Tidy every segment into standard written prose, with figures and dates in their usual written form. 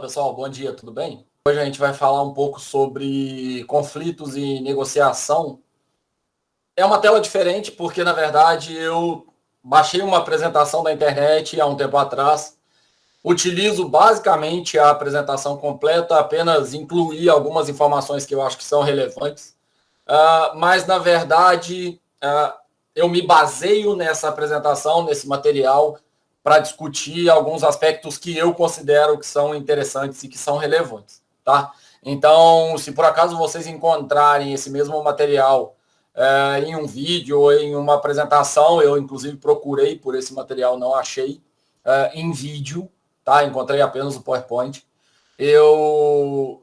pessoal, bom dia, tudo bem? Hoje a gente vai falar um pouco sobre conflitos e negociação. É uma tela diferente porque, na verdade, eu baixei uma apresentação da internet há um tempo atrás. Utilizo basicamente a apresentação completa, apenas incluir algumas informações que eu acho que são relevantes. Mas, na verdade, eu me baseio nessa apresentação, nesse material, para discutir alguns aspectos que eu considero que são interessantes e que são relevantes, tá? Então, se por acaso vocês encontrarem esse mesmo material em um vídeo ou em uma apresentação, eu inclusive procurei por esse material, não achei, em vídeo, tá? Encontrei apenas o PowerPoint.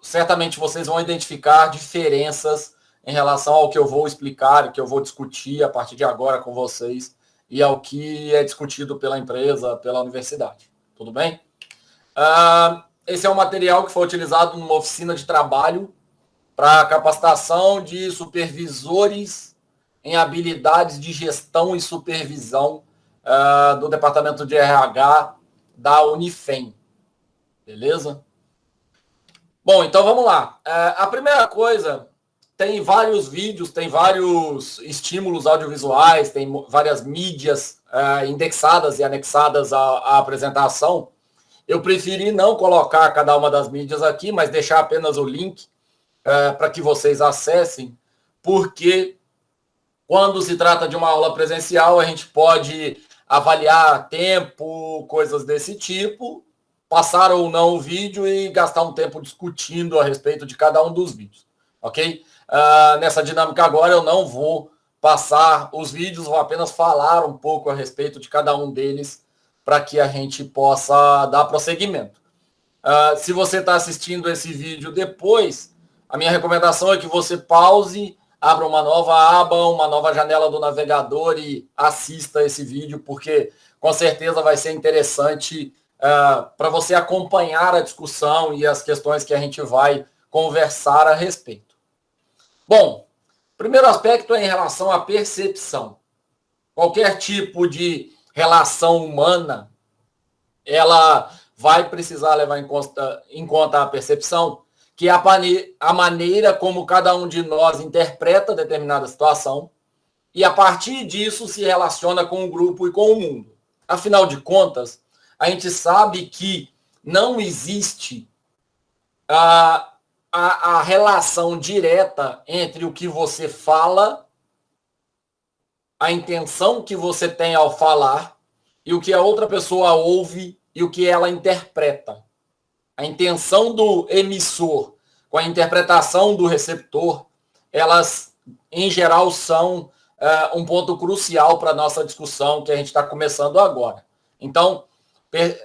Certamente vocês vão identificar diferenças em relação ao que eu vou explicar, que eu vou discutir a partir de agora com vocês, e ao que é discutido pela empresa, pela universidade. Tudo bem? Esse é um material que foi utilizado numa oficina de trabalho para capacitação de supervisores em habilidades de gestão e supervisão do departamento de RH da Unifem. Beleza? Bom, então vamos lá. A primeira coisa... Tem vários vídeos, tem vários estímulos audiovisuais, tem várias mídias indexadas e anexadas à apresentação. Eu preferi não colocar cada uma das mídias aqui, mas deixar apenas o link para que vocês acessem, porque quando se trata de uma aula presencial, a gente pode avaliar tempo, coisas desse tipo, passar ou não o vídeo e gastar um tempo discutindo a respeito de cada um dos vídeos, ok? Nessa dinâmica agora eu não vou passar os vídeos, vou apenas falar um pouco a respeito de cada um deles para que a gente possa dar prosseguimento. Se você está assistindo esse vídeo depois, a minha recomendação é que você pause, abra uma nova aba, uma nova janela do navegador e assista esse vídeo, porque com certeza vai ser interessante para você acompanhar a discussão e as questões que a gente vai conversar a respeito. Bom, primeiro aspecto é em relação à percepção. Qualquer tipo de relação humana, ela vai precisar levar em conta a percepção, que é a maneira como cada um de nós interpreta determinada situação e, a partir disso, se relaciona com o grupo e com o mundo. Afinal de contas, a gente sabe que não existe a relação direta entre o que você fala, a intenção que você tem ao falar, e o que a outra pessoa ouve e o que ela interpreta. A intenção do emissor com a interpretação do receptor, elas, em geral, são um ponto crucial para a nossa discussão que a gente está começando agora. Então,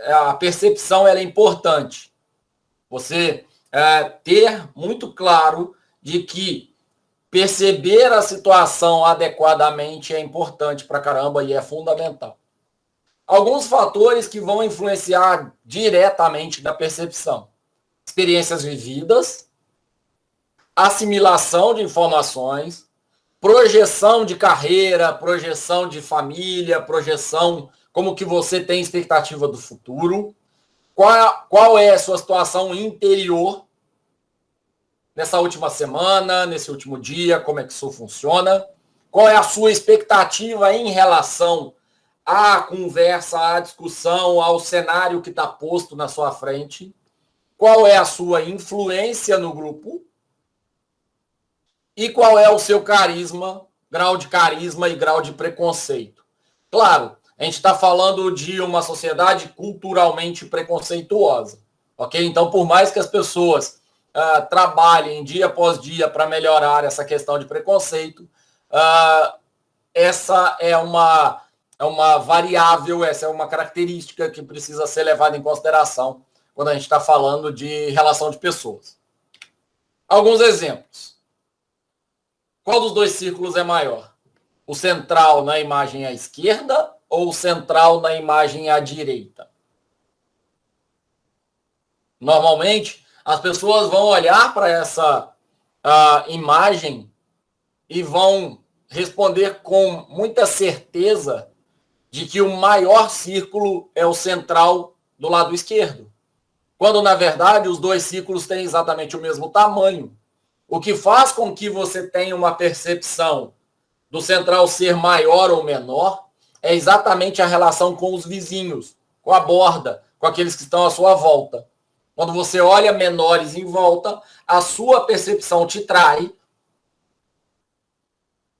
a percepção ela é importante. Você... ter muito claro de que perceber a situação adequadamente é importante para caramba e é fundamental. Alguns fatores que vão influenciar diretamente da percepção: experiências vividas, assimilação de informações, projeção de carreira, projeção de família, projeção como que você tem expectativa do futuro. Qual é a sua situação interior nessa última semana, nesse último dia, como é que isso funciona? Qual é a sua expectativa em relação à conversa, à discussão, ao cenário que está posto na sua frente? Qual é a sua influência no grupo? E qual é o seu carisma, grau de carisma e grau de preconceito? Claro, a gente está falando de uma sociedade culturalmente preconceituosa, ok? Então, por mais que as pessoas trabalhem dia após dia para melhorar essa questão de preconceito, essa é uma variável, essa é uma característica que precisa ser levada em consideração quando a gente está falando de relação de pessoas. Alguns exemplos. Qual dos dois círculos é maior? O central na imagem à esquerda ou central na imagem à direita? Normalmente, as pessoas vão olhar para essa imagem e vão responder com muita certeza de que o maior círculo é o central do lado esquerdo. quando na verdade os dois ciclos têm exatamente o mesmo tamanho. O que faz com que você tenha uma percepção do central ser maior ou menor é exatamente a relação com os vizinhos, com a borda, com aqueles que estão à sua volta. Quando você olha menores em volta, a sua percepção te trai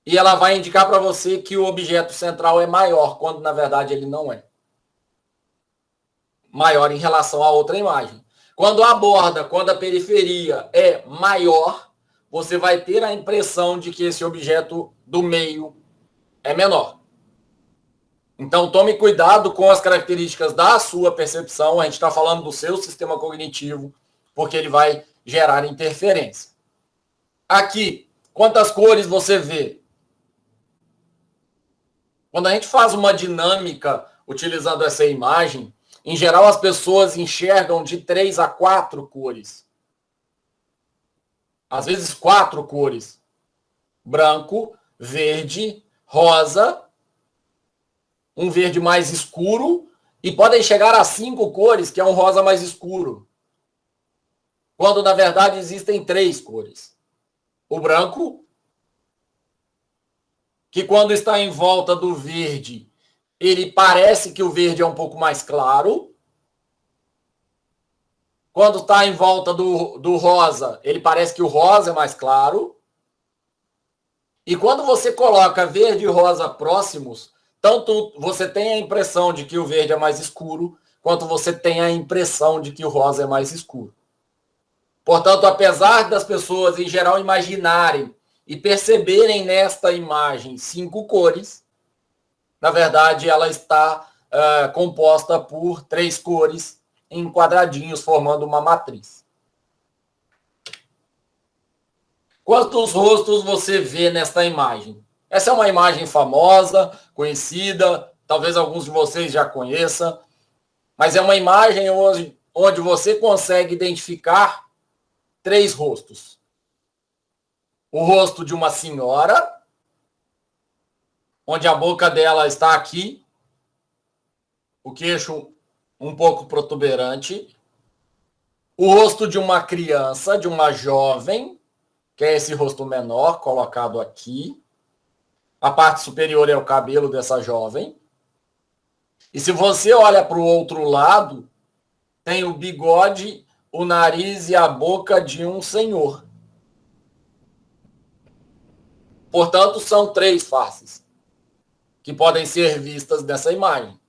e ela vai indicar para você que o objeto central é maior, quando na verdade ele não é. Maior em relação à outra imagem. Quando a borda, quando a periferia é maior, você vai ter a impressão de que esse objeto do meio é menor. Então, tome cuidado com as características da sua percepção. A gente está falando do seu sistema cognitivo, porque ele vai gerar interferência. Aqui, quantas cores você vê? Quando a gente faz uma dinâmica utilizando essa imagem, em geral as pessoas enxergam de 3 a 4 cores. Às vezes 4 cores. Branco, verde, rosa, um verde mais escuro, e podem chegar a 5 cores, que é um rosa mais escuro. Quando, na verdade, existem 3 cores. O branco, que quando está em volta do verde, ele parece que o verde é um pouco mais claro. Quando está em volta do rosa, ele parece que o rosa é mais claro. E quando você coloca verde e rosa próximos, tanto você tem a impressão de que o verde é mais escuro, quanto você tem a impressão de que o rosa é mais escuro. Portanto, apesar das pessoas em geral imaginarem e perceberem nesta imagem 5 cores, na verdade ela está composta por 3 cores em quadradinhos, formando uma matriz. Quantos rostos você vê nesta imagem? Essa é uma imagem famosa, conhecida, talvez alguns de vocês já conheçam, mas é uma imagem onde você consegue identificar 3 rostos. O rosto de uma senhora, onde a boca dela está aqui, o queixo um pouco protuberante. O rosto de uma criança, de uma jovem, que é esse rosto menor, colocado aqui. A parte superior é o cabelo dessa jovem. E se você olha para o outro lado, tem o bigode, o nariz e a boca de um senhor. Portanto, são 3 faces que podem ser vistas nessa imagem.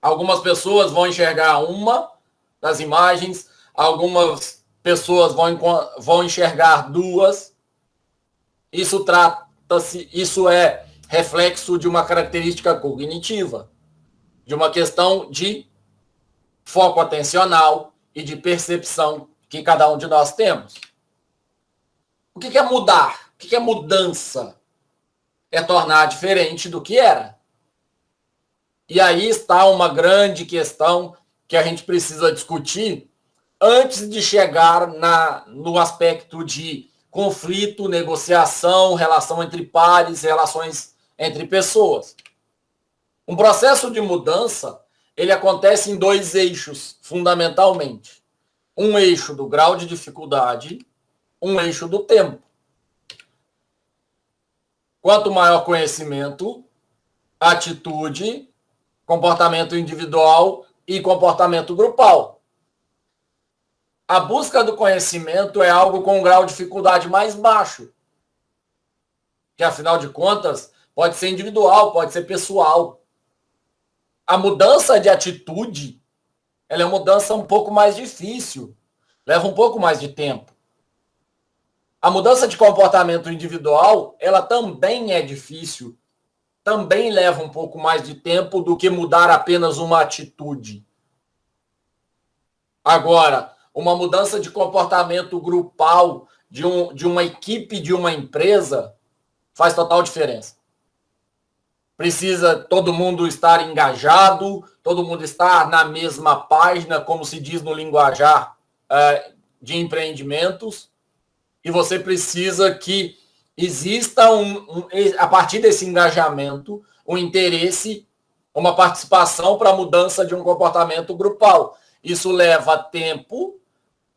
Algumas pessoas vão enxergar uma das imagens, algumas pessoas vão enxergar 2. Isso é reflexo de uma característica cognitiva, de uma questão de foco atencional e de percepção que cada um de nós temos. O que é mudar? O que é mudança? É tornar diferente do que era. E aí está uma grande questão que a gente precisa discutir antes de chegar no aspecto de conflito, negociação, relação entre pares, relações entre pessoas. Um processo de mudança, ele acontece em 2 eixos, fundamentalmente. Um eixo do grau de dificuldade, um eixo do tempo. Quanto maior conhecimento, atitude, comportamento individual e comportamento grupal. A busca do conhecimento é algo com um grau de dificuldade mais baixo, que afinal de contas pode ser individual, pode ser pessoal. A mudança de atitude, ela é uma mudança um pouco mais difícil, leva um pouco mais de tempo. A mudança de comportamento individual, ela também é difícil, também leva um pouco mais de tempo do que mudar apenas uma atitude. Agora, uma mudança de comportamento grupal de uma equipe, de uma empresa, faz total diferença. Precisa todo mundo estar engajado, todo mundo estar na mesma página, como se diz no linguajar de empreendimentos, e você precisa que exista, a partir desse engajamento, um interesse, uma participação para a mudança de um comportamento grupal. Isso leva tempo,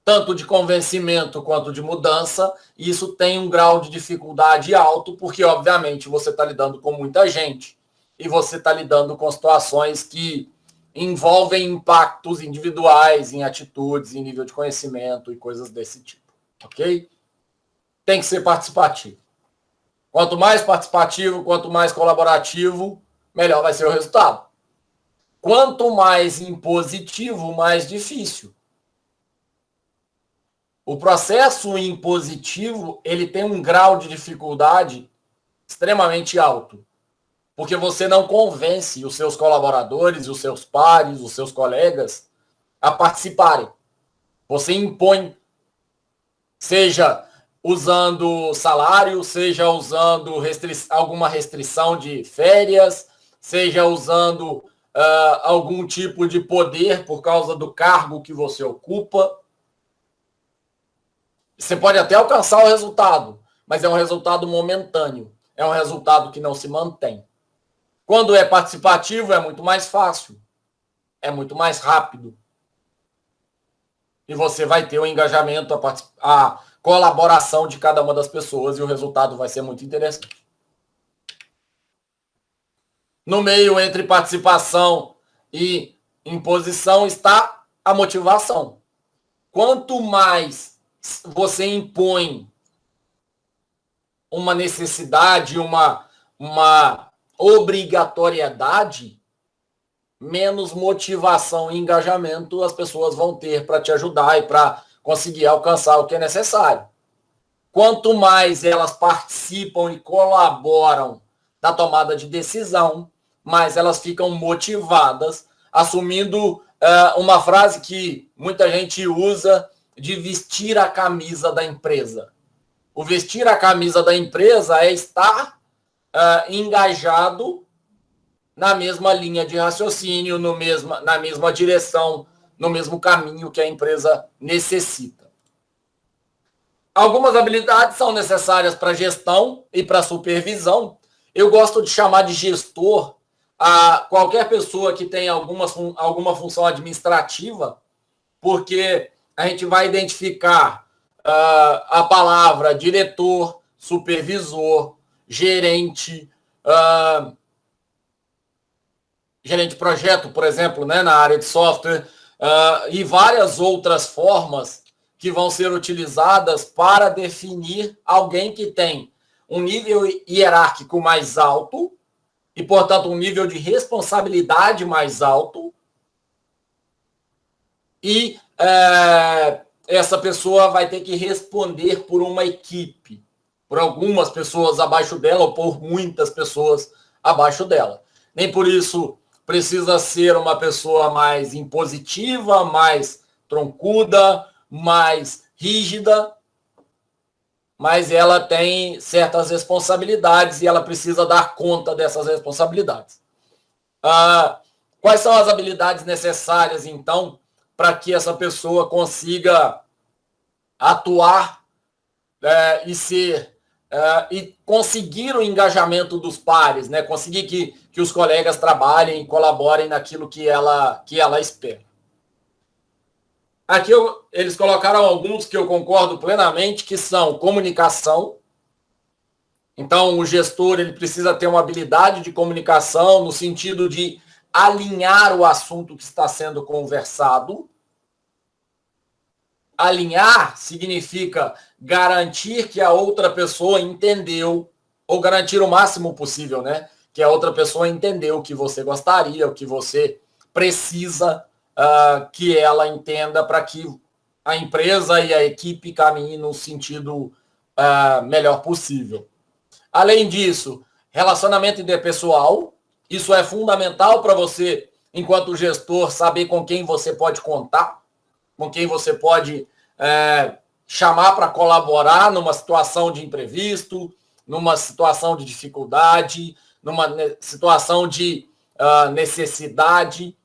tanto de convencimento quanto de mudança, e isso tem um grau de dificuldade alto, porque, obviamente, você está lidando com muita gente e você está lidando com situações que envolvem impactos individuais em atitudes, em nível de conhecimento e coisas desse tipo, ok? Tem que ser participativo. Quanto mais participativo, quanto mais colaborativo, melhor vai ser o resultado. Quanto mais impositivo, mais difícil. O processo impositivo, ele tem um grau de dificuldade extremamente alto, porque você não convence os seus colaboradores, os seus pares, os seus colegas a participarem. Você impõe, seja usando salário, seja usando alguma restrição de férias, seja usando algum tipo de poder por causa do cargo que você ocupa. Você pode até alcançar o resultado, mas é um resultado momentâneo. É um resultado que não se mantém. Quando é participativo, é muito mais fácil. É muito mais rápido. E você vai ter o engajamento, a colaboração de cada uma das pessoas e o resultado vai ser muito interessante. No meio entre participação e imposição está a motivação. Quanto mais você impõe uma necessidade, uma obrigatoriedade, menos motivação e engajamento as pessoas vão ter para te ajudar e para conseguir alcançar o que é necessário. Quanto mais elas participam e colaboram da tomada de decisão, mais elas ficam motivadas, assumindo uma frase que muita gente usa de vestir a camisa da empresa. O vestir a camisa da empresa é estar engajado na mesma linha de raciocínio, na mesma direção, no mesmo caminho que a empresa necessita. Algumas habilidades são necessárias para gestão e para supervisão. Eu gosto de chamar de gestor a qualquer pessoa que tenha alguma função administrativa, porque a gente vai identificar a palavra diretor, supervisor, gerente, gerente de projeto, por exemplo, né, na área de software, e várias outras formas que vão ser utilizadas para definir alguém que tem um nível hierárquico mais alto e, portanto, um nível de responsabilidade mais alto. E essa pessoa vai ter que responder por uma equipe, por algumas pessoas abaixo dela ou por muitas pessoas abaixo dela. Nem por isso precisa ser uma pessoa mais impositiva, mais troncuda, mais rígida, mas ela tem certas responsabilidades e ela precisa dar conta dessas responsabilidades. Quais são as habilidades necessárias, então, para que essa pessoa consiga atuar e conseguir o engajamento dos pares, né? Conseguir que os colegas trabalhem e colaborem naquilo que ela espera. Aqui eles colocaram alguns que eu concordo plenamente, que são comunicação. Então, o gestor ele precisa ter uma habilidade de comunicação no sentido de alinhar o assunto que está sendo conversado. Alinhar significa garantir que a outra pessoa entendeu, ou garantir o máximo possível, né? Que a outra pessoa entendeu o que você gostaria, o que você precisa que ela entenda para que a empresa e a equipe caminhem no sentido melhor possível. Além disso, relacionamento interpessoal, isso é fundamental para você, enquanto gestor, saber com quem você pode contar, com quem você pode chamar para colaborar numa situação de imprevisto, numa situação de dificuldade, numa situação de necessidade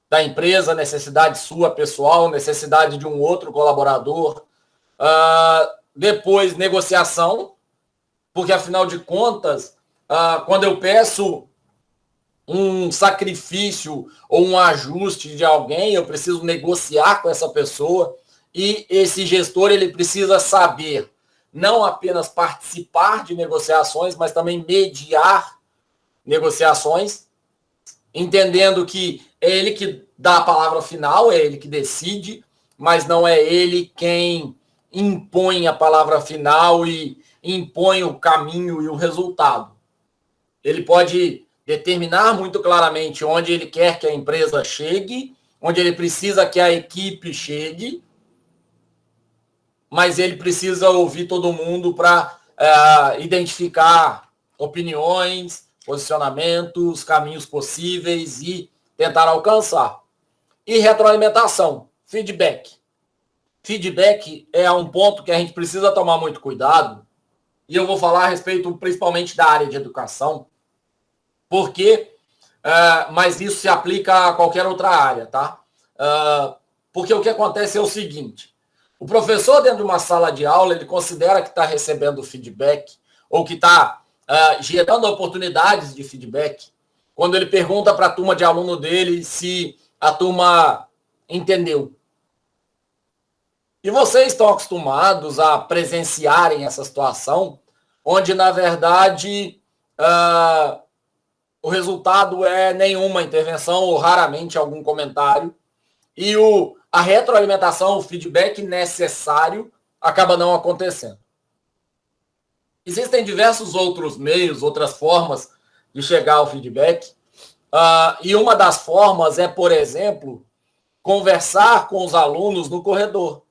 da empresa, necessidade sua pessoal, necessidade de um outro colaborador. Depois, negociação, porque, afinal de contas, quando eu peço um sacrifício ou um ajuste de alguém, eu preciso negociar com essa pessoa, e esse gestor ele precisa saber não apenas participar de negociações, mas também mediar negociações, entendendo que é ele que dá a palavra final, é ele que decide, mas não é ele quem impõe a palavra final e impõe o caminho e o resultado. Ele pode determinar muito claramente onde ele quer que a empresa chegue, onde ele precisa que a equipe chegue, mas ele precisa ouvir todo mundo para identificar opiniões, posicionamentos, caminhos possíveis e tentar alcançar. E retroalimentação, feedback. Feedback é um ponto que a gente precisa tomar muito cuidado, e eu vou falar a respeito principalmente da área de educação, porque, mas isso se aplica a qualquer outra área, tá? Porque o que acontece é o seguinte: o professor dentro de uma sala de aula, ele considera que está recebendo feedback ou que está gerando oportunidades de feedback quando ele pergunta para a turma de aluno dele se a turma entendeu. E vocês estão acostumados a presenciarem essa situação, onde, na verdade, o resultado é nenhuma intervenção ou raramente algum comentário, e a retroalimentação, o feedback necessário acaba não acontecendo. Existem diversos outros meios, outras formas de chegar ao feedback, e uma das formas é, por exemplo, conversar com os alunos no corredor.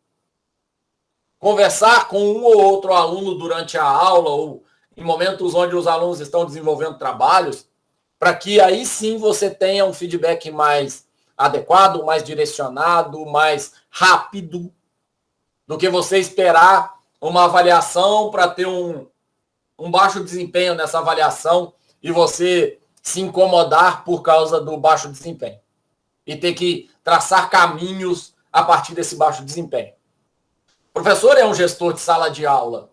Conversar com um ou outro aluno durante a aula ou em momentos onde os alunos estão desenvolvendo trabalhos, para que aí sim você tenha um feedback mais adequado, mais direcionado, mais rápido, do que você esperar uma avaliação para ter um baixo desempenho nessa avaliação e você se incomodar por causa do baixo desempenho e ter que traçar caminhos a partir desse baixo desempenho. O professor é um gestor de sala de aula.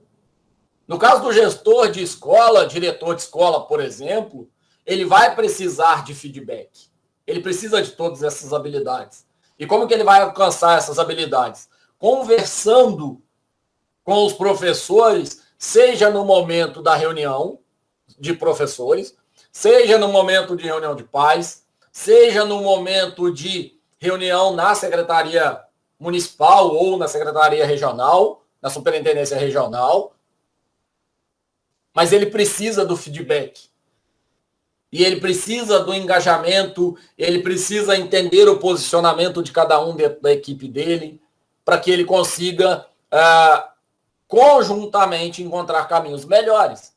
No caso do gestor de escola, diretor de escola, por exemplo, ele vai precisar de feedback. Ele precisa de todas essas habilidades. E como que ele vai alcançar essas habilidades? Conversando com os professores, seja no momento da reunião de professores, seja no momento de reunião de pais, seja no momento de reunião na secretaria municipal ou na secretaria regional, na superintendência regional, mas ele precisa do feedback. E ele precisa do engajamento, ele precisa entender o posicionamento de cada um dentro da equipe dele, para que ele consiga conjuntamente encontrar caminhos melhores.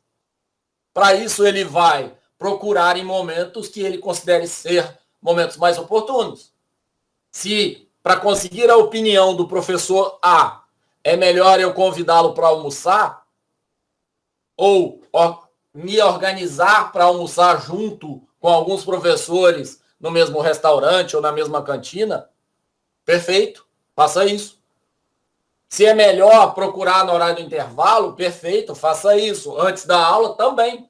Para isso, ele vai procurar em momentos que ele considere ser momentos mais oportunos. Se para conseguir a opinião do professor A é melhor eu convidá-lo para almoçar, ou me organizar para almoçar junto com alguns professores no mesmo restaurante ou na mesma cantina, perfeito, faça isso. Se é melhor procurar no horário do intervalo, perfeito, faça isso. Antes da aula, também.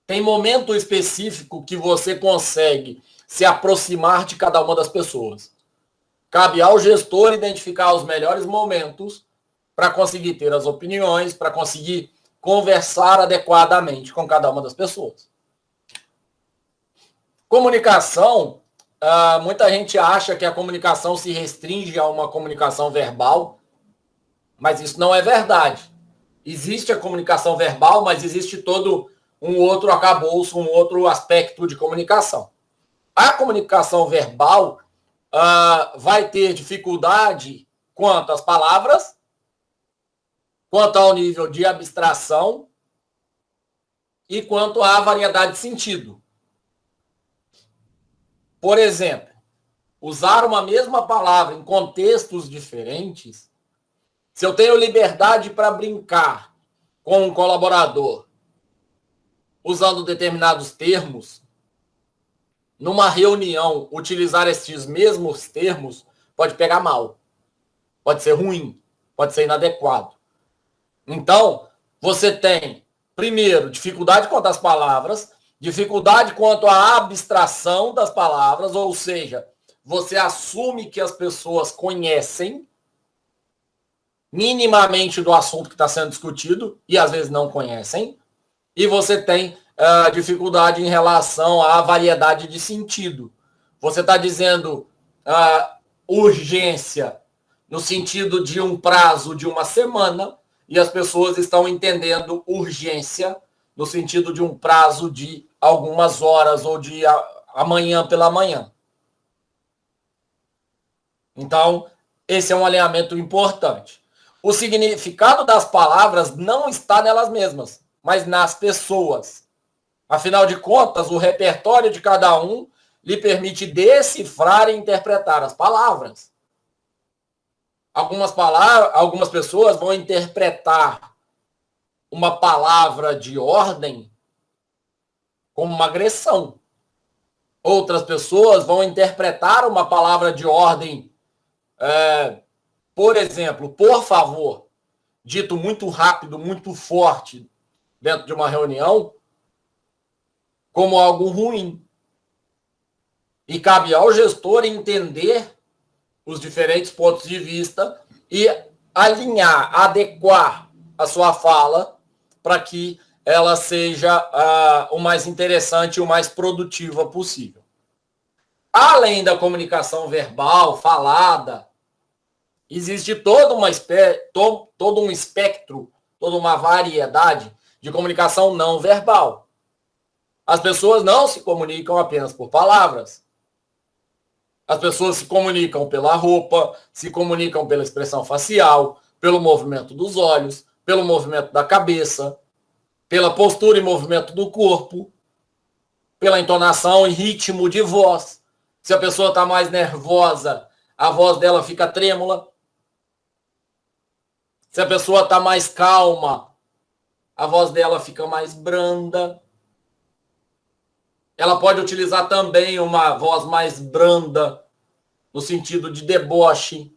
Tem momento específico que você consegue se aproximar de cada uma das pessoas. Cabe ao gestor identificar os melhores momentos para conseguir ter as opiniões, para conseguir conversar adequadamente com cada uma das pessoas. Comunicação, muita gente acha que a comunicação se restringe a uma comunicação verbal, mas isso não é verdade. Existe a comunicação verbal, mas existe todo um outro arcabouço, um outro aspecto de comunicação. A comunicação verbal vai ter dificuldade quanto às palavras, quanto ao nível de abstração e quanto à variedade de sentido. Por exemplo, usar uma mesma palavra em contextos diferentes, se eu tenho liberdade para brincar com um colaborador usando determinados termos, numa reunião, utilizar esses mesmos termos pode pegar mal, pode ser ruim, pode ser inadequado. Então, você tem, primeiro, dificuldade quanto às palavras, Dificuldade quanto à abstração das palavras, ou seja, você assume que as pessoas conhecem minimamente do assunto que está sendo discutido e às vezes não conhecem. E você tem dificuldade em relação à variedade de sentido. Você está dizendo urgência no sentido de um prazo de uma semana e as pessoas estão entendendo urgência no sentido de um prazo de algumas horas ou de amanhã pela manhã. Então, esse é um alinhamento importante. O significado das palavras não está nelas mesmas, mas nas pessoas. Afinal de contas, o repertório de cada um lhe permite decifrar e interpretar as palavras. Algumas pessoas vão interpretar uma palavra de ordem como uma agressão. Outras pessoas vão interpretar uma palavra de ordem, por exemplo, por favor, dito muito rápido, muito forte dentro de uma reunião, como algo ruim. E cabe ao gestor entender os diferentes pontos de vista e alinhar, adequar a sua fala para que ela seja o mais interessante e o mais produtiva possível. Além da comunicação verbal, falada, existe todo um espectro, toda uma variedade de comunicação não verbal. As pessoas não se comunicam apenas por palavras. As pessoas se comunicam pela roupa, se comunicam pela expressão facial, pelo movimento dos olhos, pelo movimento da cabeça, pela postura e movimento do corpo, pela entonação e ritmo de voz. Se a pessoa está mais nervosa, a voz dela fica trêmula. Se a pessoa está mais calma, a voz dela fica mais branda. Ela pode utilizar também uma voz mais branda, no sentido de deboche.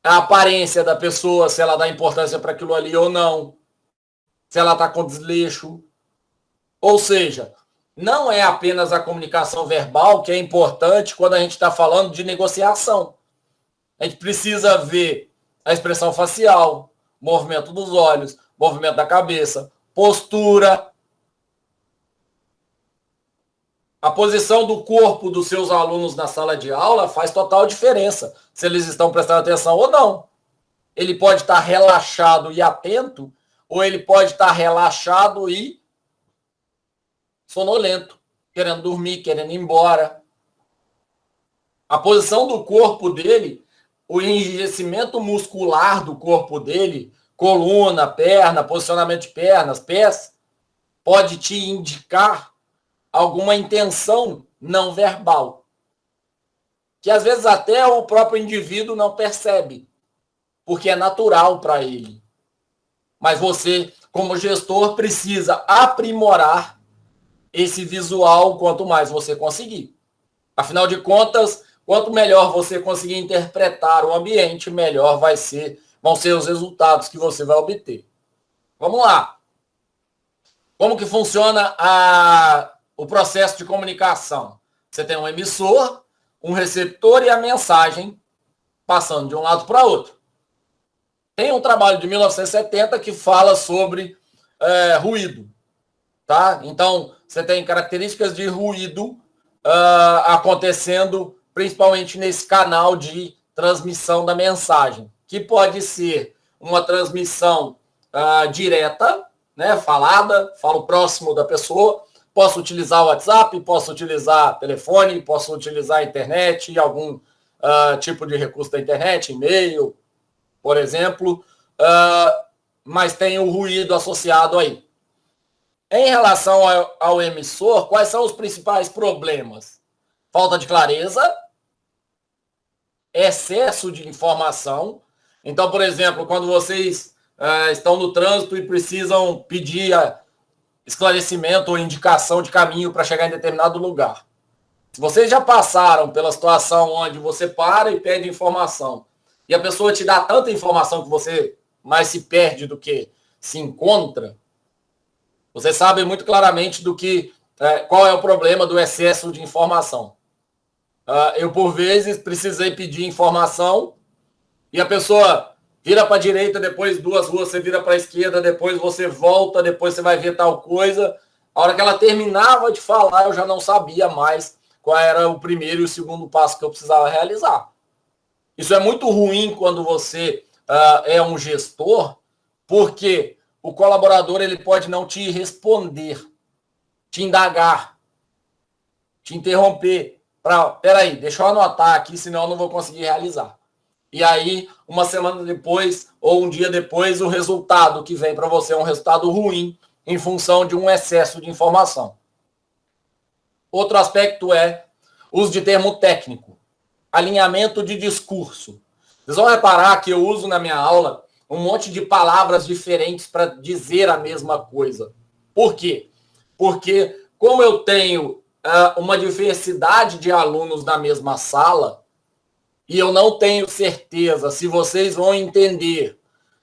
A aparência da pessoa, se ela dá importância para aquilo ali ou não. Se ela está com desleixo. Ou seja, não é apenas a comunicação verbal que é importante quando a gente está falando de negociação. A gente precisa ver a expressão facial, movimento dos olhos, movimento da cabeça, postura. A posição do corpo dos seus alunos na sala de aula faz total diferença, se eles estão prestando atenção ou não. Ele pode estar relaxado e atento, ou ele pode estar relaxado e sonolento, querendo dormir, querendo ir embora. A posição do corpo dele, o enrijecimento muscular do corpo dele, coluna, perna, posicionamento de pernas, pés, pode te indicar alguma intenção não verbal, que às vezes até o próprio indivíduo não percebe, porque é natural para ele. Mas você, como gestor, precisa aprimorar esse visual quanto mais você conseguir. Afinal de contas, quanto melhor você conseguir interpretar o ambiente, melhor vão ser os resultados que você vai obter. Vamos lá. Como que funciona o processo de comunicação? Você tem um emissor, um receptor e a mensagem passando de um lado para outro. Tem um trabalho de 1970 que fala sobre ruído. Tá? Então, você tem características de ruído acontecendo principalmente nesse canal de transmissão da mensagem, que pode ser uma transmissão direta, né, falada, falo próximo da pessoa. Posso utilizar o WhatsApp, posso utilizar telefone, posso utilizar a internet, algum tipo de recurso da internet, e-mail, por exemplo, mas tem o ruído associado aí. Em relação ao emissor, quais são os principais problemas? Falta de clareza, excesso de informação. Então, por exemplo, quando vocês estão no trânsito e precisam pedir esclarecimento ou indicação de caminho para chegar em determinado lugar. Se vocês já passaram pela situação onde você para e pede informação, e a pessoa te dá tanta informação que você mais se perde do que se encontra, Vocês sabem muito claramente qual é o problema do excesso de informação. Eu, por vezes, precisei pedir informação e a pessoa vira para a direita, depois 2 ruas você vira para a esquerda, depois você volta, depois você vai ver tal coisa. A hora que ela terminava de falar, eu já não sabia mais qual era o primeiro e o segundo passo que eu precisava realizar. Isso é muito ruim quando você é um gestor, porque o colaborador ele pode não te responder, te indagar, te interromper. Peraí, deixa eu anotar aqui, senão eu não vou conseguir realizar. E aí, uma semana depois ou um dia depois, o resultado que vem para você é um resultado ruim em função de um excesso de informação. Outro aspecto é uso de termo técnico, alinhamento de discurso. Vocês vão reparar que eu uso na minha aula um monte de palavras diferentes para dizer a mesma coisa. Por quê? Porque como eu tenho uma diversidade de alunos na mesma sala, e eu não tenho certeza se vocês vão entender,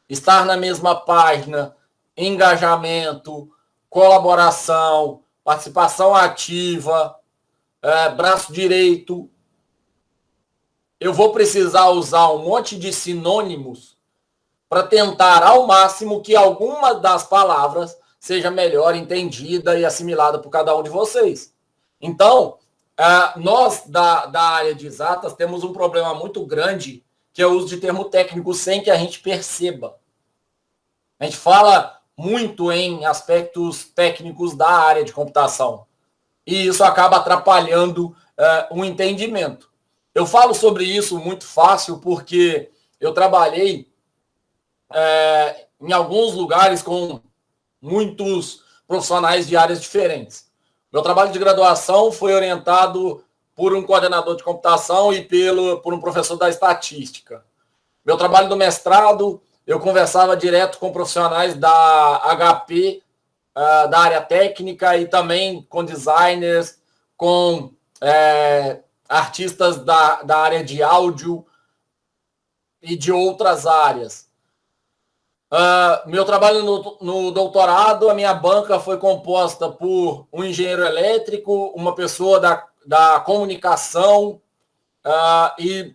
estar na mesma página, engajamento, colaboração, participação ativa, braço direito. Eu vou precisar usar um monte de sinônimos para tentar ao máximo que alguma das palavras seja melhor entendida e assimilada por cada um de vocês. Então, nós da área de exatas temos um problema muito grande, que é o uso de termo técnico sem que a gente perceba. A gente fala muito em aspectos técnicos da área de computação. E isso acaba atrapalhando o entendimento. Eu falo sobre isso muito fácil porque eu trabalhei em alguns lugares com muitos profissionais de áreas diferentes. Meu trabalho de graduação foi orientado por um coordenador de computação e por um professor da estatística. Meu trabalho do mestrado, eu conversava direto com profissionais da HP, da área técnica, e também com designers, com artistas da área de áudio e de outras áreas. Meu trabalho no doutorado, a minha banca foi composta por um engenheiro elétrico, uma pessoa da comunicação e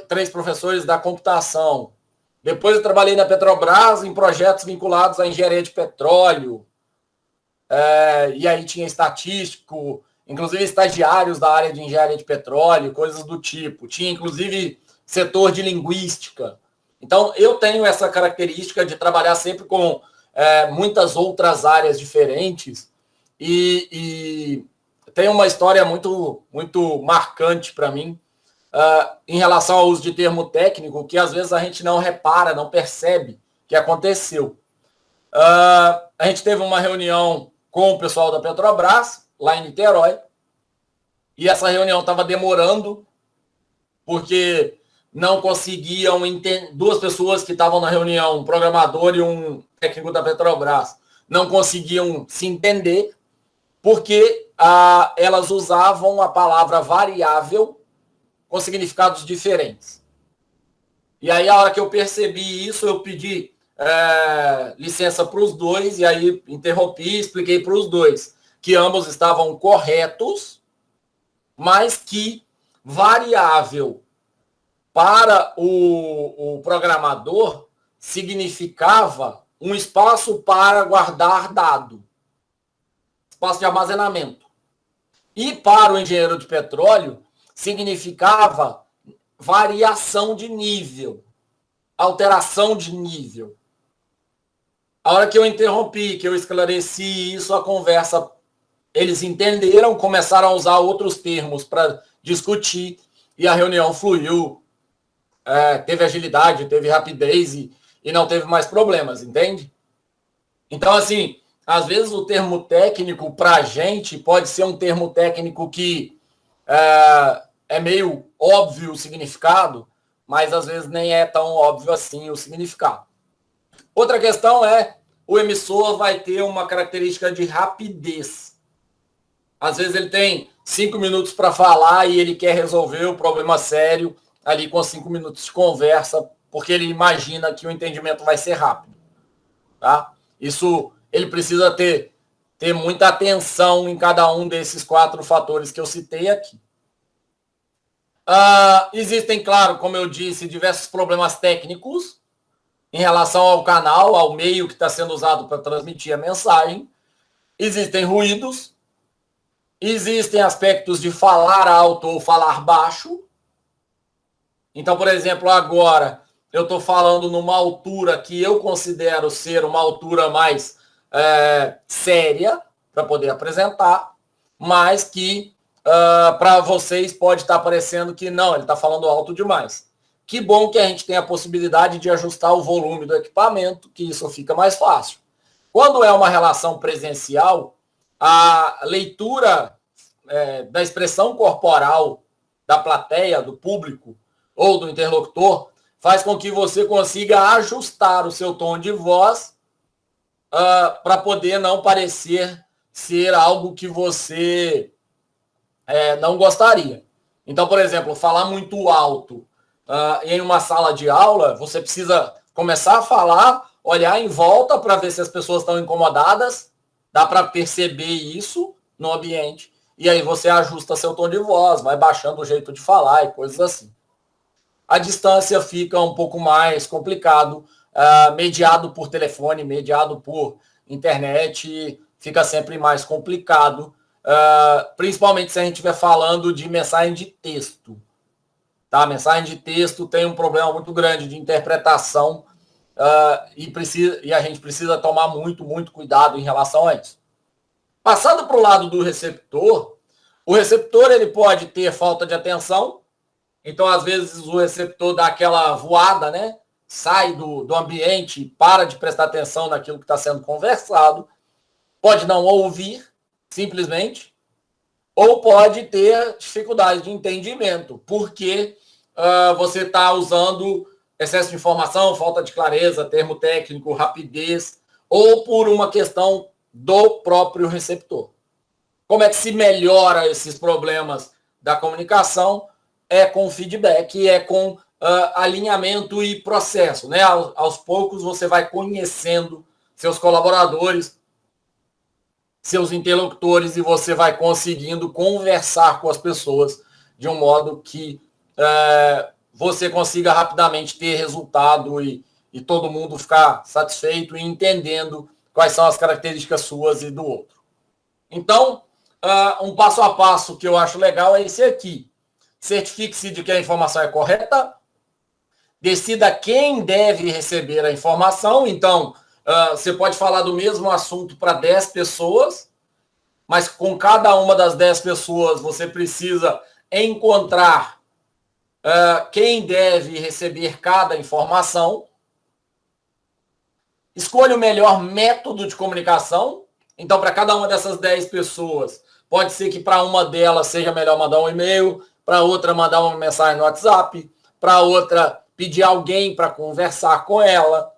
3 professores da computação. Depois eu trabalhei na Petrobras em projetos vinculados à engenharia de petróleo. E aí tinha estatístico, inclusive estagiários da área de engenharia de petróleo, coisas do tipo. Tinha, inclusive, setor de linguística. Então, eu tenho essa característica de trabalhar sempre com muitas outras áreas diferentes e tem uma história muito, muito marcante para mim em relação ao uso de termo técnico, que às vezes a gente não repara, não percebe que aconteceu. A gente teve uma reunião com o pessoal da Petrobras, lá em Niterói, e essa reunião estava demorando, porque não conseguiam entender. 2 pessoas que estavam na reunião, um programador e um técnico da Petrobras, não conseguiam se entender, porque elas usavam a palavra variável com significados diferentes. E aí, a hora que eu percebi isso, eu pedi licença para os 2, e aí interrompi e expliquei para os 2 que ambos estavam corretos, mas que variável para o programador significava um espaço para guardar dado, espaço de armazenamento. E para o engenheiro de petróleo significava variação de nível, alteração de nível. A hora que eu interrompi, que eu esclareci isso, a conversa, eles entenderam, começaram a usar outros termos para discutir, e a reunião fluiu, teve agilidade, teve rapidez e não teve mais problemas, entende? Então, assim, às vezes o termo técnico para a gente pode ser um termo técnico que é meio óbvio o significado, mas às vezes nem é tão óbvio assim o significado. Outra questão é, o emissor vai ter uma característica de rapidez. Às vezes ele tem 5 minutos para falar e ele quer resolver o problema sério ali com 5 minutos de conversa, porque ele imagina que o entendimento vai ser rápido. Tá? Isso, ele precisa ter ter muita atenção em cada um desses 4 fatores que eu citei aqui. Existem, claro, como eu disse, diversos problemas técnicos em relação ao canal, ao meio que está sendo usado para transmitir a mensagem. Existem ruídos, existem aspectos de falar alto ou falar baixo. Então, por exemplo, agora eu estou falando numa altura que eu considero ser uma altura mais séria para poder apresentar, mas que para vocês pode estar parecendo que não, ele está falando alto demais. Que bom que a gente tem a possibilidade de ajustar o volume do equipamento, que isso fica mais fácil. Quando é uma relação presencial, a leitura da expressão corporal da plateia, do público ou do interlocutor, faz com que você consiga ajustar o seu tom de voz para poder não parecer ser algo que você não gostaria. Então, por exemplo, falar muito alto em uma sala de aula, você precisa começar a falar, olhar em volta para ver se as pessoas estão incomodadas, dá para perceber isso no ambiente, e aí você ajusta seu tom de voz, vai baixando o jeito de falar e coisas assim. A distância fica um pouco mais complicado, mediado por telefone, mediado por internet, fica sempre mais complicado, principalmente se a gente estiver falando de mensagem de texto. Tá? Mensagem de texto tem um problema muito grande de interpretação e a gente precisa tomar muito, muito cuidado em relação a isso. Passando para o lado do receptor, o receptor ele pode ter falta de atenção, então às vezes o receptor dá aquela voada, né? Sai do ambiente, para de prestar atenção naquilo que está sendo conversado, pode não ouvir, simplesmente, ou pode ter dificuldade de entendimento, porque você está usando excesso de informação, falta de clareza, termo técnico, rapidez, ou por uma questão do próprio receptor. Como é que se melhora esses problemas da comunicação? É com feedback, é com alinhamento e processo, né? Aos poucos você vai conhecendo seus colaboradores, seus interlocutores, e você vai conseguindo conversar com as pessoas de um modo que você consiga rapidamente ter resultado e todo mundo ficar satisfeito e entendendo quais são as características suas e do outro. Então, um passo a passo que eu acho legal é esse aqui. Certifique-se de que a informação é correta, decida quem deve receber a informação. Então, você pode falar do mesmo assunto para 10 pessoas, mas com cada uma das 10 pessoas você precisa encontrar quem deve receber cada informação. Escolha o melhor método de comunicação. Então, para cada uma dessas 10 pessoas, pode ser que para uma delas seja melhor mandar um e-mail, para outra mandar uma mensagem no WhatsApp, para outra pedir alguém para conversar com ela,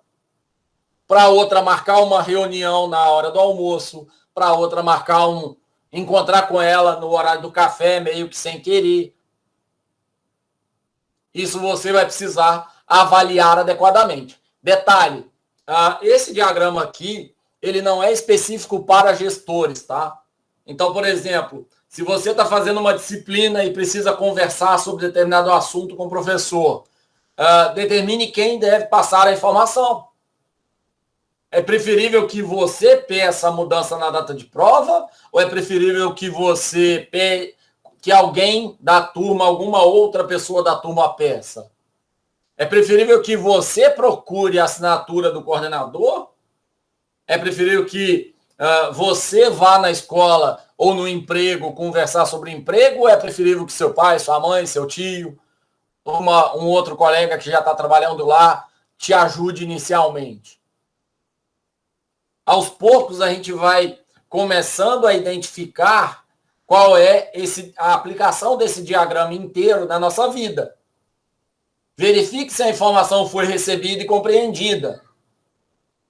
para outra marcar uma reunião na hora do almoço, para outra encontrar com ela no horário do café, meio que sem querer. Isso você vai precisar avaliar adequadamente. Detalhe, esse diagrama aqui, ele não é específico para gestores, tá? Então, por exemplo, se você está fazendo uma disciplina e precisa conversar sobre determinado assunto com o professor, determine quem deve passar a informação. É preferível que você peça a mudança na data de prova, ou é preferível que que alguém da turma, alguma outra pessoa da turma peça? É preferível que você procure a assinatura do coordenador? É preferível que você vá na escola ou no emprego conversar sobre emprego? Ou é preferível que seu pai, sua mãe, seu tio, um outro colega que já está trabalhando lá te ajude inicialmente? Aos poucos a gente vai começando a identificar qual é a aplicação desse diagrama inteiro na nossa vida. Verifique se a informação foi recebida e compreendida.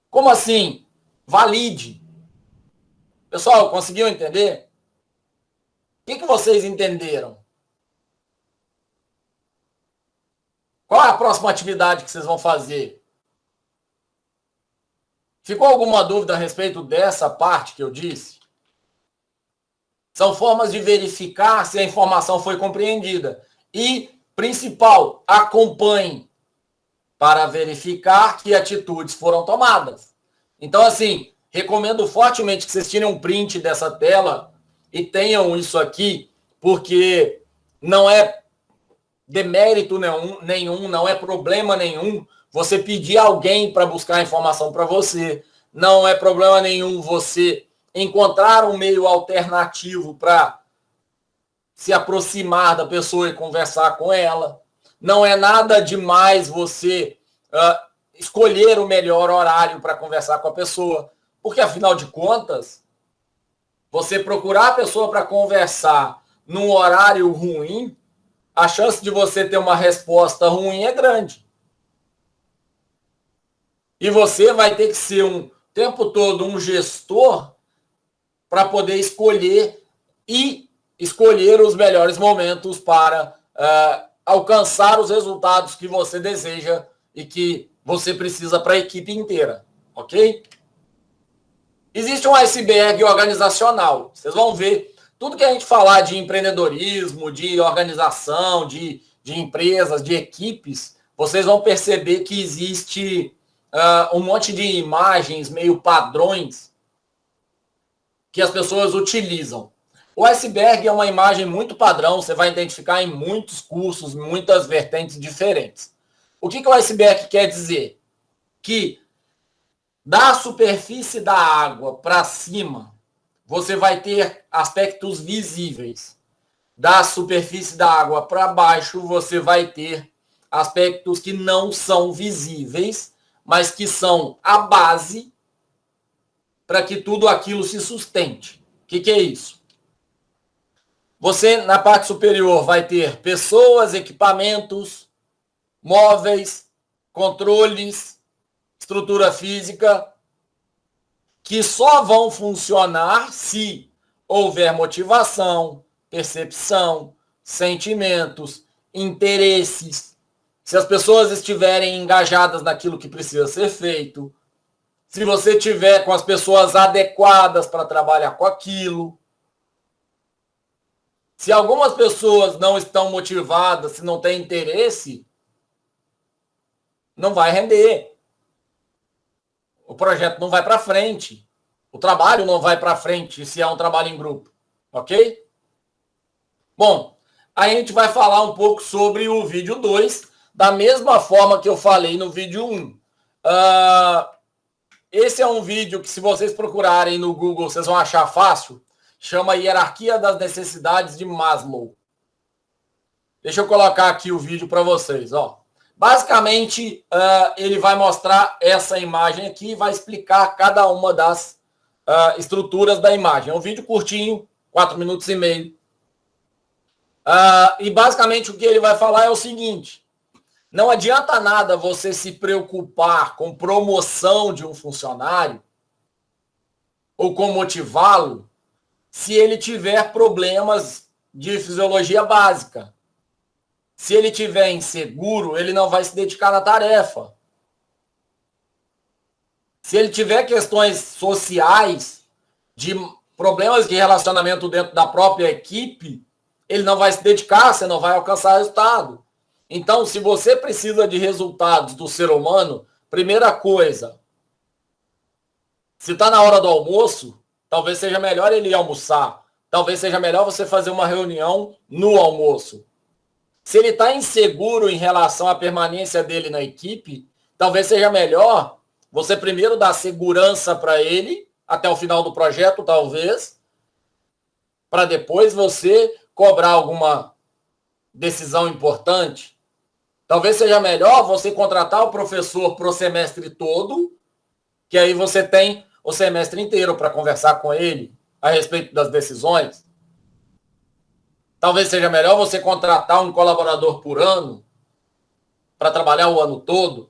Como assim? Valide. Pessoal, conseguiu entender? O que vocês entenderam? Qual é a próxima atividade que vocês vão fazer? Ficou alguma dúvida a respeito dessa parte que eu disse? São formas de verificar se a informação foi compreendida. E, principal, acompanhe para verificar que atitudes foram tomadas. Então, assim, recomendo fortemente que vocês tirem um print dessa tela e tenham isso aqui, porque não é demérito nenhum, não é problema nenhum você pedir alguém para buscar informação para você. Não é problema nenhum você encontrar um meio alternativo para se aproximar da pessoa e conversar com ela. Não é nada demais você escolher o melhor horário para conversar com a pessoa, porque, afinal de contas, você procurar a pessoa para conversar num horário ruim, a chance de você ter uma resposta ruim é grande. E você vai ter que ser o tempo todo um gestor para poder escolher os melhores momentos para alcançar os resultados que você deseja e que você precisa para a equipe inteira, ok? Existe um iceberg organizacional. Vocês vão ver tudo que a gente falar de empreendedorismo, de organização, de empresas, de equipes, vocês vão perceber que existe um monte de imagens meio padrões que as pessoas utilizam. O iceberg é uma imagem muito padrão, você vai identificar em muitos cursos, muitas vertentes diferentes. O que o iceberg quer dizer? Que da superfície da água para cima, você vai ter aspectos visíveis. Da superfície da água para baixo, você vai ter aspectos que não são visíveis, mas que são a base para que tudo aquilo se sustente. O que é isso? Você, na parte superior, vai ter pessoas, equipamentos, móveis, controles, estrutura física, que só vão funcionar se houver motivação, percepção, sentimentos, interesses, se as pessoas estiverem engajadas naquilo que precisa ser feito, se você tiver com as pessoas adequadas para trabalhar com aquilo. Se algumas pessoas não estão motivadas, se não têm interesse, não vai render. O projeto não vai para frente. O trabalho não vai para frente se é um trabalho em grupo. Ok? Bom, a gente vai falar um pouco sobre o vídeo 2, da mesma forma que eu falei no vídeo 1. Esse é um vídeo que, se vocês procurarem no Google, vocês vão achar fácil. Chama Hierarquia das Necessidades de Maslow. Deixa eu colocar aqui o vídeo para vocês. Ó. Basicamente, ele vai mostrar essa imagem aqui e vai explicar cada uma das estruturas da imagem. É um vídeo curtinho, 4 minutos e meio. E basicamente o que ele vai falar é o seguinte: não adianta nada você se preocupar com promoção de um funcionário ou com motivá-lo se ele tiver problemas de fisiologia básica. Se ele tiver inseguro, ele não vai se dedicar na tarefa. Se ele tiver questões sociais, de problemas de relacionamento dentro da própria equipe, ele não vai se dedicar, você não vai alcançar resultado. Então, se você precisa de resultados do ser humano, primeira coisa, se está na hora do almoço, talvez seja melhor ele ir almoçar. Talvez seja melhor você fazer uma reunião no almoço. Se ele está inseguro em relação à permanência dele na equipe, talvez seja melhor você primeiro dar segurança para ele, até o final do projeto, talvez, para depois você cobrar alguma decisão importante. Talvez seja melhor você contratar o professor para o semestre todo, que aí você tem o semestre inteiro para conversar com ele a respeito das decisões. Talvez seja melhor você contratar um colaborador por ano para trabalhar o ano todo.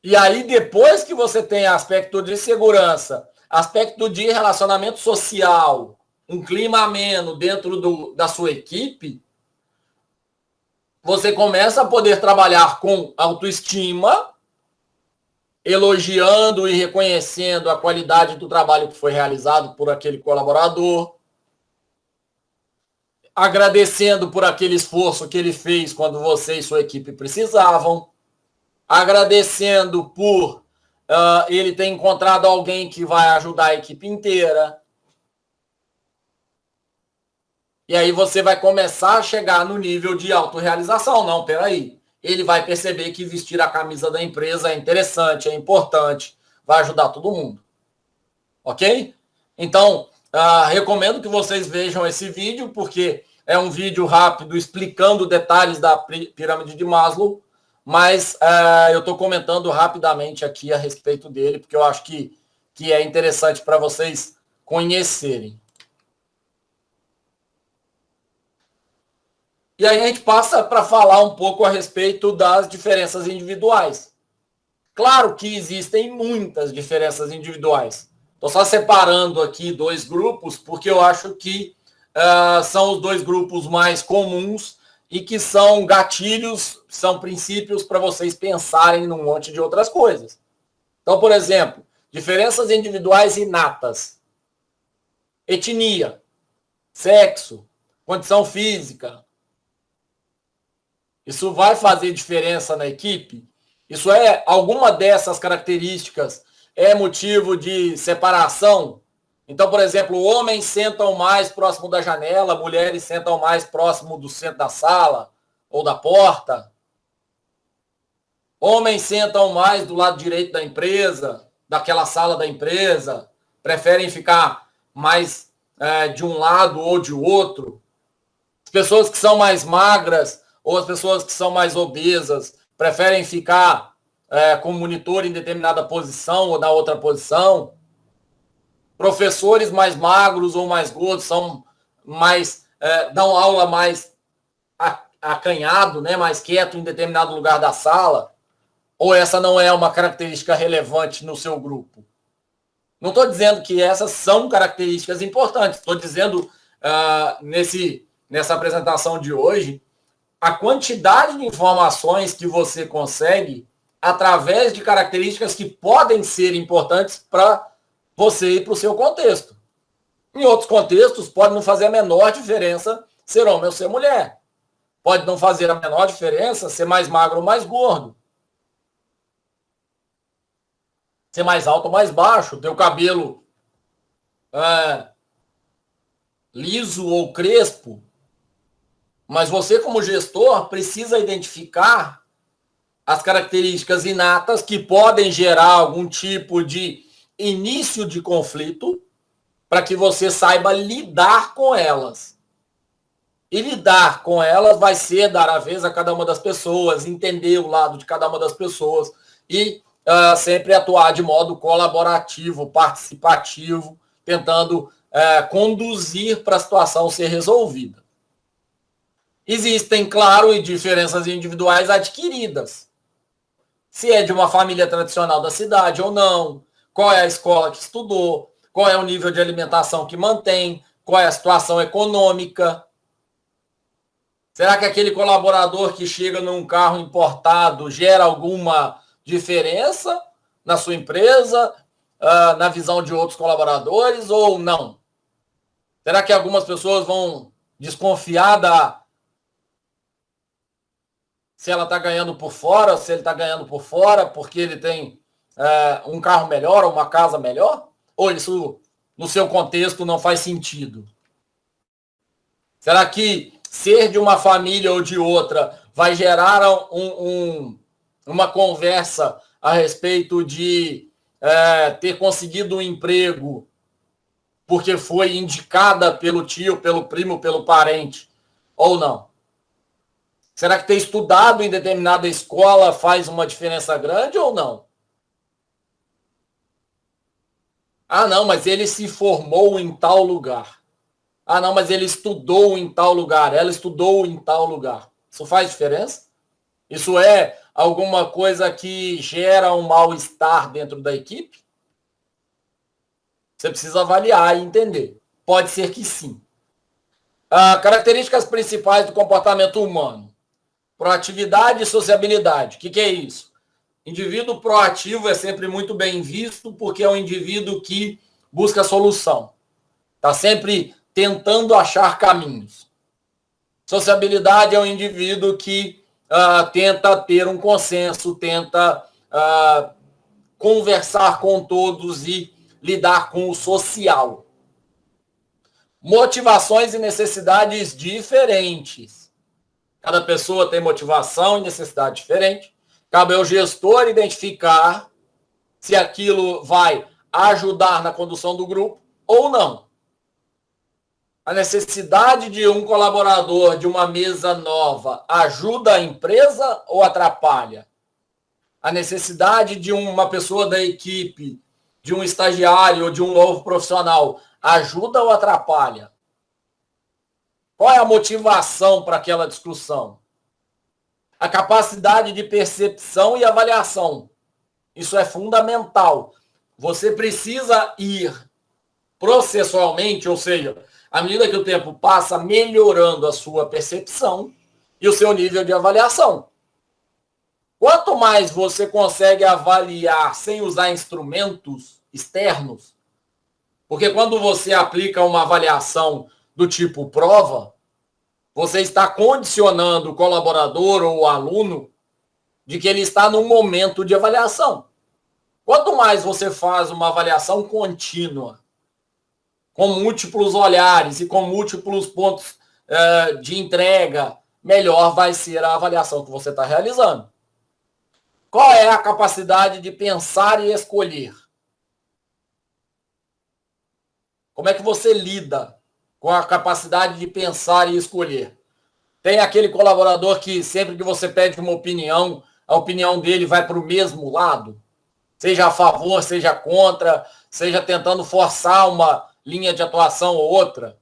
E aí, depois que você tem aspecto de segurança, aspecto de relacionamento social, um clima ameno dentro da sua equipe, você começa a poder trabalhar com autoestima elogiando e reconhecendo a qualidade do trabalho que foi realizado por aquele colaborador, agradecendo por aquele esforço que ele fez quando você e sua equipe precisavam, agradecendo por ele ter encontrado alguém que vai ajudar a equipe inteira. E aí você vai começar a chegar no nível de autorrealização. Não, peraí. Ele vai perceber que vestir a camisa da empresa é interessante, é importante, vai ajudar todo mundo. Ok? Então, recomendo que vocês vejam esse vídeo, porque é um vídeo rápido explicando detalhes da pirâmide de Maslow, mas eu estou comentando rapidamente aqui a respeito dele, porque eu acho que é interessante para vocês conhecerem. E aí a gente passa para falar um pouco a respeito das diferenças individuais. Claro que existem muitas diferenças individuais. Estou só separando aqui dois grupos, porque eu acho que são os dois grupos mais comuns e que são gatilhos, são princípios para vocês pensarem num monte de outras coisas. Então, por exemplo, diferenças individuais inatas. Etnia, sexo, condição física. Isso vai fazer diferença na equipe? Isso alguma dessas características é motivo de separação? Então, por exemplo, homens sentam mais próximo da janela, mulheres sentam mais próximo do centro da sala ou da porta. Homens sentam mais do lado direito da empresa, daquela sala da empresa, preferem ficar mais de um lado ou de outro. As pessoas que são mais magras ou as pessoas que são mais obesas preferem ficar com o monitor em determinada posição ou na outra posição. Professores mais magros ou mais gordos são mais dão aula mais acanhado, né, mais quieto em determinado lugar da sala. Ou essa não é uma característica relevante no seu grupo? Não estou dizendo que essas são características importantes. Estou dizendo nessa apresentação de hoje a quantidade de informações que você consegue através de características que podem ser importantes para você e para o seu contexto. Em outros contextos, pode não fazer a menor diferença ser homem ou ser mulher. Pode não fazer a menor diferença ser mais magro ou mais gordo. Ser mais alto ou mais baixo. Ter o cabelo liso ou crespo. Mas você, como gestor, precisa identificar as características inatas que podem gerar algum tipo de início de conflito para que você saiba lidar com elas. E lidar com elas vai ser dar a vez a cada uma das pessoas, entender o lado de cada uma das pessoas e sempre atuar de modo colaborativo, participativo, tentando conduzir para a situação ser resolvida. Existem, claro, diferenças individuais adquiridas. Se é de uma família tradicional da cidade ou não, qual é a escola que estudou, qual é o nível de alimentação que mantém, qual é a situação econômica. Será que aquele colaborador que chega num carro importado gera alguma diferença na sua empresa, na visão de outros colaboradores ou não? Será que algumas pessoas vão desconfiar se ela está ganhando por fora, se ele está ganhando por fora porque ele tem um carro melhor ou uma casa melhor? Ou isso, no seu contexto, não faz sentido? Será que ser de uma família ou de outra vai gerar uma conversa a respeito de ter conseguido um emprego porque foi indicada pelo tio, pelo primo, pelo parente, ou não? Será que ter estudado em determinada escola faz uma diferença grande ou não? Ah, não, mas ele se formou em tal lugar. Ah, não, mas ele estudou em tal lugar. Ela estudou em tal lugar. Isso faz diferença? Isso é alguma coisa que gera um mal-estar dentro da equipe? Você precisa avaliar e entender. Pode ser que sim. Características principais do comportamento humano. Proatividade e sociabilidade. O que é isso? Indivíduo proativo é sempre muito bem visto porque é um indivíduo que busca solução. Está sempre tentando achar caminhos. Sociabilidade é um indivíduo que tenta ter um consenso, tenta conversar com todos e lidar com o social. Motivações e necessidades diferentes. Cada pessoa tem motivação e necessidade diferente. Cabe ao gestor identificar se aquilo vai ajudar na condução do grupo ou não. A necessidade de um colaborador de uma mesa nova ajuda a empresa ou atrapalha? A necessidade de uma pessoa da equipe, de um estagiário ou de um novo profissional, ajuda ou atrapalha? Qual é a motivação para aquela discussão? A capacidade de percepção e avaliação. Isso é fundamental. Você precisa ir processualmente, ou seja, à medida que o tempo passa, melhorando a sua percepção e o seu nível de avaliação. Quanto mais você consegue avaliar sem usar instrumentos externos, porque quando você aplica uma avaliação do tipo prova, você está condicionando o colaborador ou o aluno de que ele está num momento de avaliação. Quanto mais você faz uma avaliação contínua, com múltiplos olhares e com múltiplos pontos de entrega, melhor vai ser a avaliação que você está realizando. Qual é a capacidade de pensar e escolher? Como é que você lida com a capacidade de pensar e escolher? Tem aquele colaborador que sempre que você pede uma opinião, a opinião dele vai para o mesmo lado? Seja a favor, seja contra, seja tentando forçar uma linha de atuação ou outra.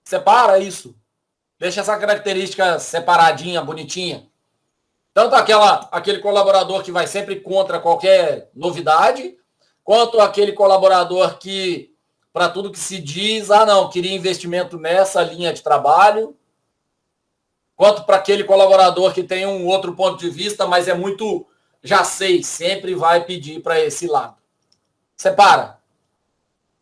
Separa isso. Deixa essa característica separadinha, bonitinha. Tanto aquele colaborador que vai sempre contra qualquer novidade, quanto aquele colaborador que, para tudo que se diz, não, queria investimento nessa linha de trabalho, quanto para aquele colaborador que tem um outro ponto de vista, mas é muito, já sei, sempre vai pedir para esse lado. Separa.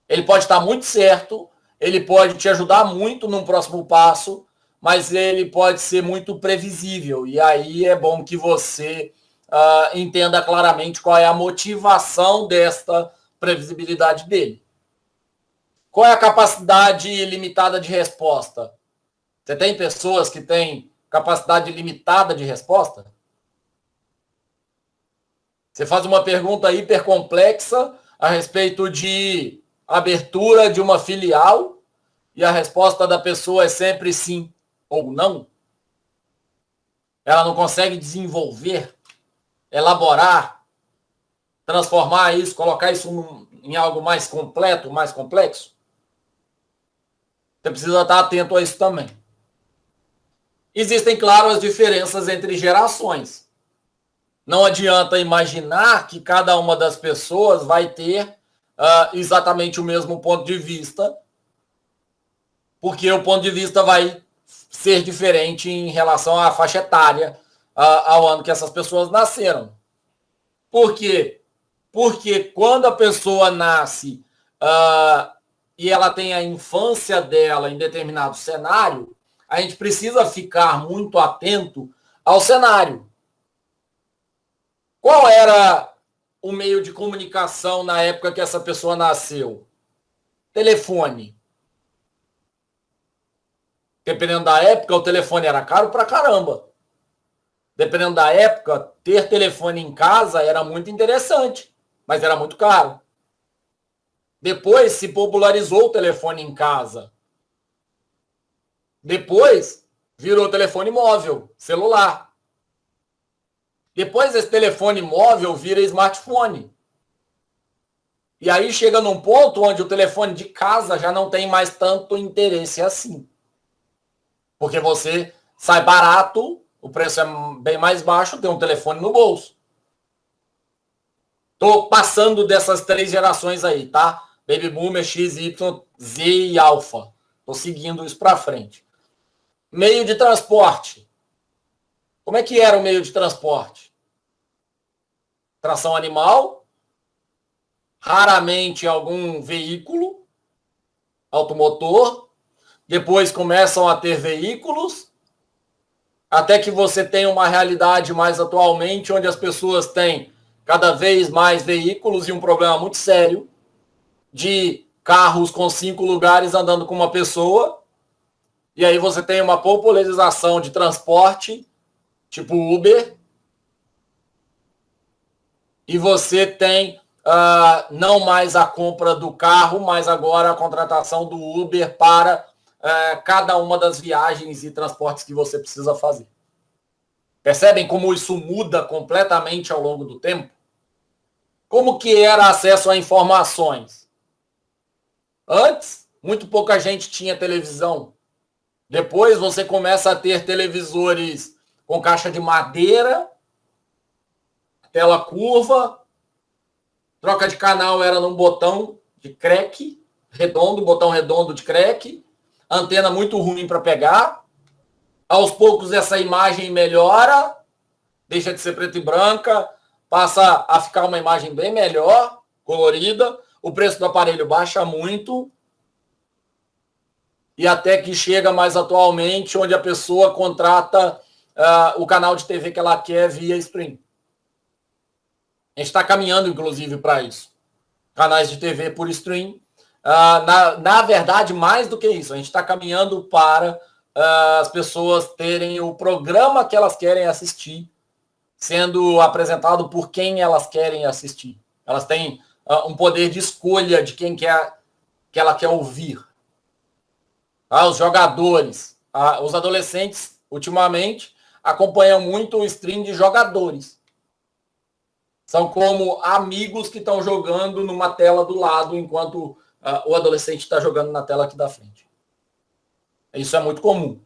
Ele pode estar muito certo, ele pode te ajudar muito num próximo passo, mas ele pode ser muito previsível. E aí é bom que você entenda claramente qual é a motivação desta previsibilidade dele. Qual é a capacidade limitada de resposta? Você tem pessoas que têm capacidade limitada de resposta? Você faz uma pergunta hiper complexa a respeito de abertura de uma filial e a resposta da pessoa é sempre sim ou não. Ela não consegue desenvolver, elaborar, transformar isso, colocar isso em algo mais completo, mais complexo. Você precisa estar atento a isso também. Existem, claro, as diferenças entre gerações. Não adianta imaginar que cada uma das pessoas vai ter exatamente o mesmo ponto de vista, porque o ponto de vista vai ser diferente em relação à faixa etária, ao ano que essas pessoas nasceram. Por quê? Porque quando a pessoa nasce e ela tem a infância dela em determinado cenário, a gente precisa ficar muito atento ao cenário. Qual era o meio de comunicação na época que essa pessoa nasceu? Telefone. Dependendo da época, o telefone era caro pra caramba. Dependendo da época, ter telefone em casa era muito interessante, mas era muito caro. Depois se popularizou o telefone em casa. Depois virou telefone móvel, celular. Depois esse telefone móvel vira smartphone. E aí chega num ponto onde o telefone de casa já não tem mais tanto interesse assim. Porque você sai barato, o preço é bem mais baixo, tem um telefone no bolso. Estou passando dessas 3 gerações aí, tá? Baby Boomer, X, Y, Z e Alpha. Estou seguindo isso para frente. Meio de transporte. Como é que era o meio de transporte? tração animal, raramente algum veículo automotor, depois começam a ter veículos, até que você tem uma realidade mais atualmente, onde as pessoas têm cada vez mais veículos e um problema muito sério de carros com 5 lugares andando com uma pessoa, e aí você tem uma popularização de transporte, tipo Uber, e você tem não mais a compra do carro, mas agora a contratação do Uber para cada uma das viagens e transportes que você precisa fazer. Percebem como isso muda completamente ao longo do tempo? Como que era acesso a informações? Antes, muito pouca gente tinha televisão. Depois você começa a ter televisores com caixa de madeira, tela curva, troca de canal era num botão de crack, redondo, botão redondo de crack, antena muito ruim para pegar. Aos poucos essa imagem melhora, deixa de ser preto e branca, passa a ficar uma imagem bem melhor, colorida, o preço do aparelho baixa muito, e até que chega mais atualmente, onde a pessoa contrata o canal de TV que ela quer via stream. A gente está caminhando, inclusive, para isso. Canais de TV por stream. Na verdade, mais do que isso, a gente está caminhando para as pessoas terem o programa que elas querem assistir, sendo apresentado por quem elas querem assistir. Elas têm um poder de escolha de quem que ela quer ouvir. Os jogadores, os adolescentes, ultimamente, acompanham muito o stream de jogadores. São como amigos que estão jogando numa tela do lado, enquanto o adolescente está jogando na tela aqui da frente. Isso é muito comum.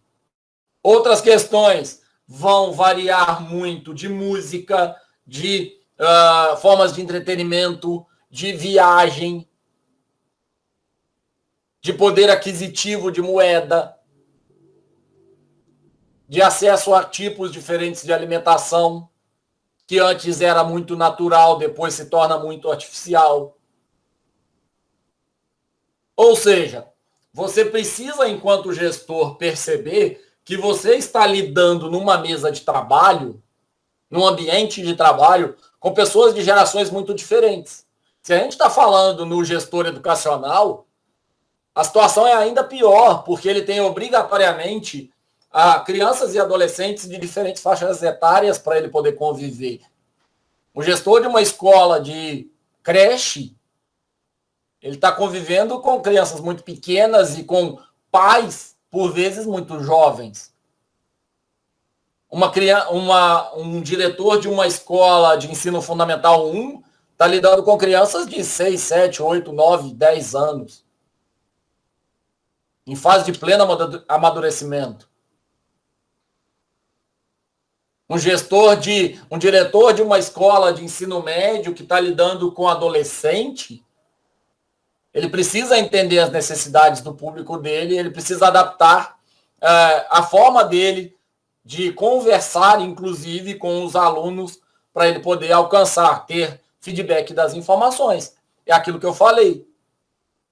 Outras questões vão variar muito de música, de formas de entretenimento, de viagem, de poder aquisitivo de moeda, de acesso a tipos diferentes de alimentação, que antes era muito natural, depois se torna muito artificial. Ou seja, você precisa, enquanto gestor, perceber que você está lidando numa mesa de trabalho, num ambiente de trabalho, com pessoas de gerações muito diferentes. Se a gente está falando no gestor educacional, a situação é ainda pior, porque ele tem obrigatoriamente crianças e adolescentes de diferentes faixas etárias para ele poder conviver. O gestor de uma escola de creche, ele está convivendo com crianças muito pequenas e com pais, por vezes, muito jovens. Um diretor de uma escola de ensino fundamental 1 está lidando com crianças de 6, 7, 8, 9, 10 anos. Em fase de pleno amadurecimento. Um diretor de uma escola de ensino médio que está lidando com adolescente, ele precisa entender as necessidades do público dele, ele precisa adaptar a forma dele de conversar, inclusive, com os alunos, para ele poder alcançar, ter feedback das informações. É aquilo que eu falei.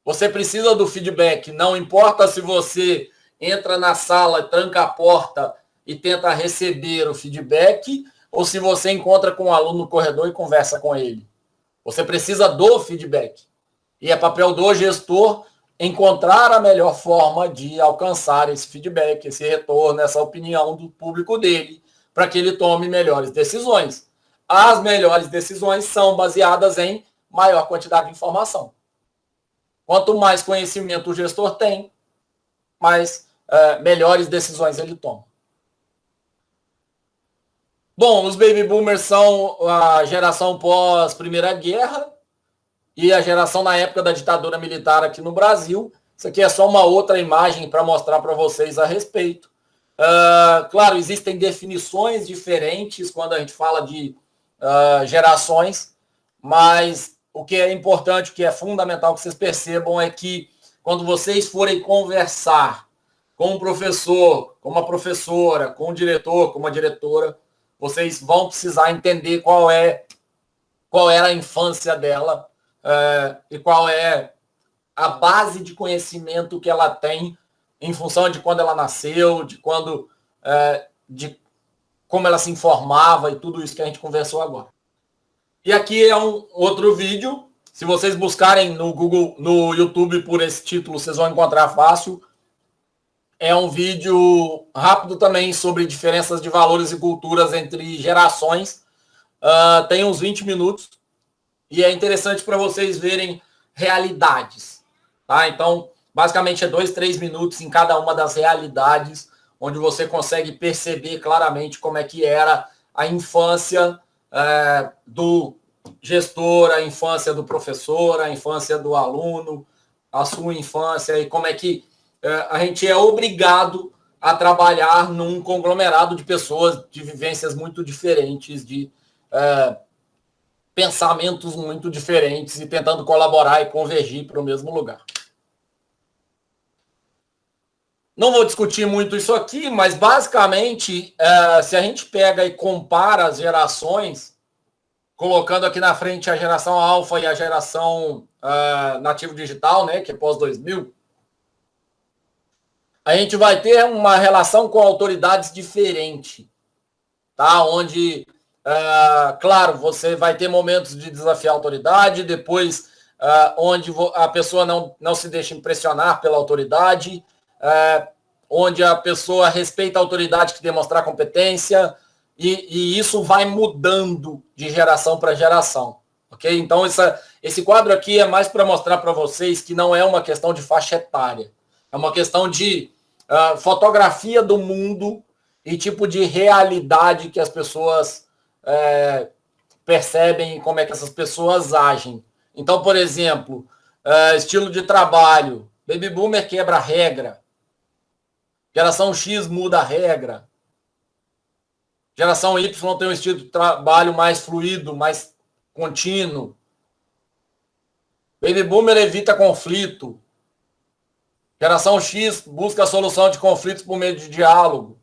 Você precisa do feedback, não importa se você entra na sala, tranca a porta e tenta receber o feedback, ou se você encontra com um aluno no corredor e conversa com ele. Você precisa do feedback. E é papel do gestor encontrar a melhor forma de alcançar esse feedback, esse retorno, essa opinião do público dele, para que ele tome melhores decisões. As melhores decisões são baseadas em maior quantidade de informação. Quanto mais conhecimento o gestor tem, mais melhores decisões ele toma. Bom, os baby boomers são a geração pós-Primeira Guerra e a geração na época da ditadura militar aqui no Brasil. Isso aqui é só uma outra imagem para mostrar para vocês a respeito. Claro, existem definições diferentes quando a gente fala de gerações, mas o que é importante, o que é fundamental que vocês percebam é que quando vocês forem conversar com um professor, com uma professora, com um diretor, com uma diretora, vocês vão precisar entender qual é qual era a infância dela e qual é a base de conhecimento que ela tem em função de quando ela nasceu, de como ela se informava e tudo isso que a gente conversou agora. E aqui é um outro vídeo. Se vocês buscarem no Google, no YouTube por esse título, vocês vão encontrar fácil. É um vídeo rápido também sobre diferenças de valores e culturas entre gerações. Tem uns 20 minutos. E é interessante para vocês verem realidades. Tá? Então, basicamente é 2, 3 minutos em cada uma das realidades, onde você consegue perceber claramente como é que era a infância do gestor, a infância do professor, a infância do aluno, a sua infância, e como é que a gente é obrigado a trabalhar num conglomerado de pessoas de vivências muito diferentes, de pensamentos muito diferentes e tentando colaborar e convergir para o mesmo lugar. Não vou discutir muito isso aqui, mas basicamente, se a gente pega e compara as gerações, colocando aqui na frente a geração alfa e a geração nativo digital, né, que é pós-2000, a gente vai ter uma relação com autoridades diferente, tá? Onde, claro, você vai ter momentos de desafiar a autoridade, depois onde a pessoa não se deixa impressionar pela autoridade, onde a pessoa respeita a autoridade que demonstrar competência, e isso vai mudando de geração para geração, ok? Então, esse quadro aqui é mais para mostrar para vocês que não é uma questão de faixa etária, é uma questão de fotografia do mundo e tipo de realidade que as pessoas percebem e como é que essas pessoas agem. Então, por exemplo, estilo de trabalho, Baby Boomer quebra a regra, geração X muda a regra, geração Y tem um estilo de trabalho mais fluido, mais contínuo, Baby Boomer evita conflito, geração X busca a solução de conflitos por meio de diálogo,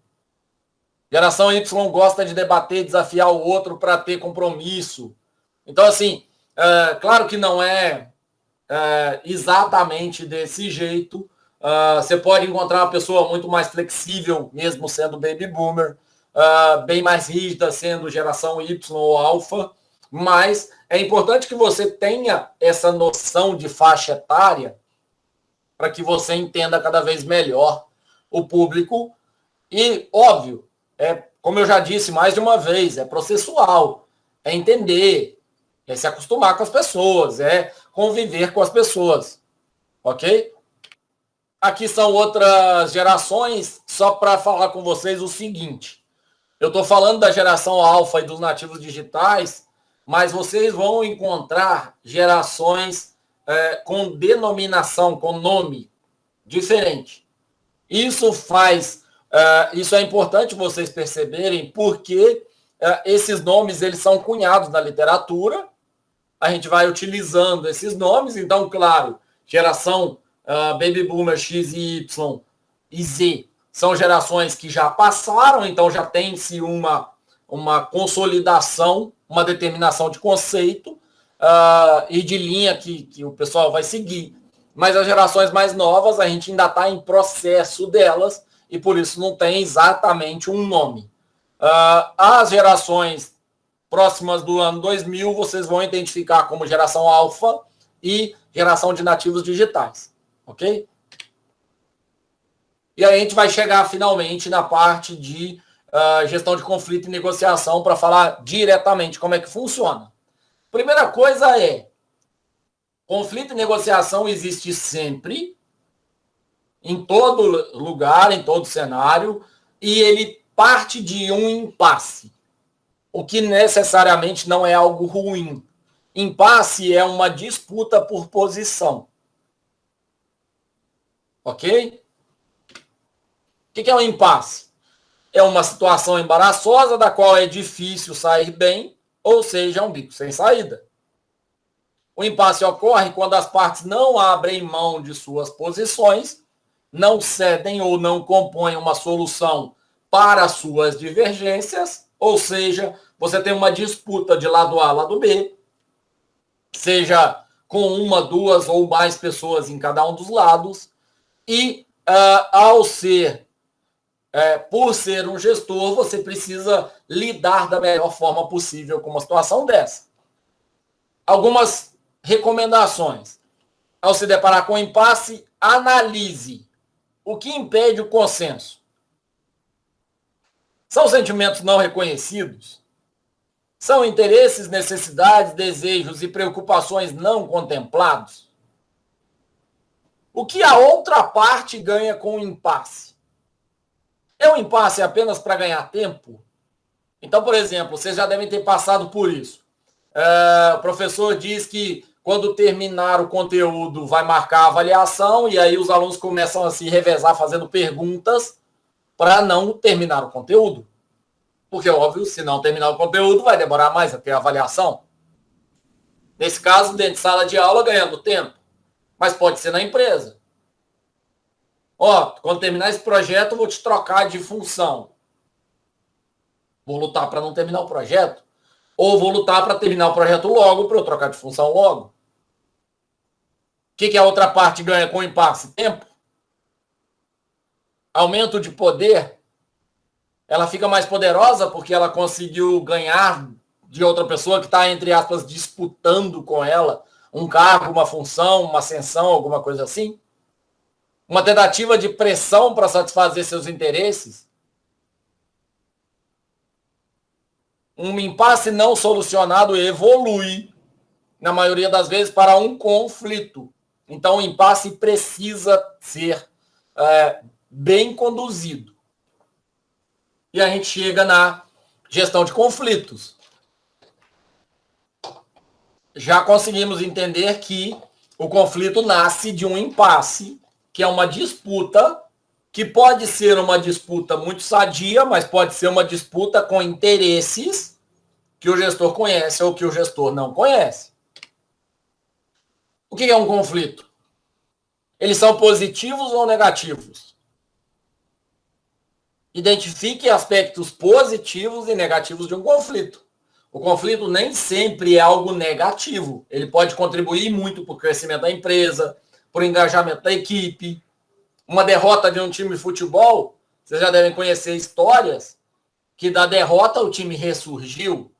geração Y gosta de debater, desafiar o outro para ter compromisso. Então, assim, claro que não é exatamente desse jeito. Você pode encontrar uma pessoa muito mais flexível, mesmo sendo Baby Boomer, bem mais rígida, sendo geração Y ou Alpha, mas é importante que você tenha essa noção de faixa etária para que você entenda cada vez melhor o público. E, óbvio, como eu já disse mais de uma vez, é processual, é entender, é se acostumar com as pessoas, é conviver com as pessoas, ok? Aqui são outras gerações, só para falar com vocês o seguinte. Eu estou falando da geração alfa e dos nativos digitais, mas vocês vão encontrar gerações com denominação, com nome diferente. Isso é importante vocês perceberem, porque esses nomes eles são cunhados na literatura. A gente vai utilizando esses nomes. Então, claro, geração Baby Boomer, X e Y e Z são gerações que já passaram, então já tem-se uma consolidação, uma determinação de conceito e de linha que o pessoal vai seguir. Mas as gerações mais novas, a gente ainda está em processo delas e por isso não tem exatamente um nome. As gerações próximas do ano 2000, vocês vão identificar como geração alfa e geração de nativos digitais, ok? E aí a gente vai chegar finalmente na parte de gestão de conflito e negociação para falar diretamente como é que funciona. Primeira coisa conflito e negociação existe sempre, em todo lugar, em todo cenário, e ele parte de um impasse, o que necessariamente não é algo ruim. Impasse é uma disputa por posição. Ok? O que é um impasse? É uma situação embaraçosa da qual é difícil sair bem, ou seja, um bico sem saída. O impasse ocorre quando as partes não abrem mão de suas posições, não cedem ou não compõem uma solução para suas divergências, ou seja, você tem uma disputa de lado A, lado B, seja com uma, duas ou mais pessoas em cada um dos lados, e por ser um gestor, você precisa lidar da melhor forma possível com uma situação dessa. Algumas recomendações. Ao se deparar com impasse, analise o que impede o consenso. São sentimentos não reconhecidos? São interesses, necessidades, desejos e preocupações não contemplados? O que a outra parte ganha com o impasse? É um impasse apenas para ganhar tempo? Então, por exemplo, vocês já devem ter passado por isso. O professor diz que quando terminar o conteúdo vai marcar a avaliação e aí os alunos começam a se revezar fazendo perguntas para não terminar o conteúdo. Porque, óbvio, se não terminar o conteúdo, vai demorar mais até a avaliação. Nesse caso, dentro de sala de aula, ganhando tempo. Mas pode ser na empresa. Quando terminar esse projeto, eu vou te trocar de função. Vou lutar para não terminar o projeto. Ou vou lutar para terminar o projeto logo, para eu trocar de função logo. O que a outra parte ganha com o impasse? Tempo. Aumento de poder. Ela fica mais poderosa porque ela conseguiu ganhar de outra pessoa que está, entre aspas, disputando com ela um cargo, uma função, uma ascensão, alguma coisa assim. Uma tentativa de pressão para satisfazer seus interesses. Um impasse não solucionado evolui, na maioria das vezes, para um conflito. Então, o impasse precisa ser bem conduzido. E a gente chega na gestão de conflitos. Já conseguimos entender que o conflito nasce de um impasse, que é uma disputa, que pode ser uma disputa muito sadia, mas pode ser uma disputa com interesses que o gestor conhece ou que o gestor não conhece. O que é um conflito? Eles são positivos ou negativos? Identifique aspectos positivos e negativos de um conflito. O conflito nem sempre é algo negativo. Ele pode contribuir muito para o crescimento da empresa, para o engajamento da equipe. Uma derrota de um time de futebol, vocês já devem conhecer histórias que da derrota o time ressurgiu.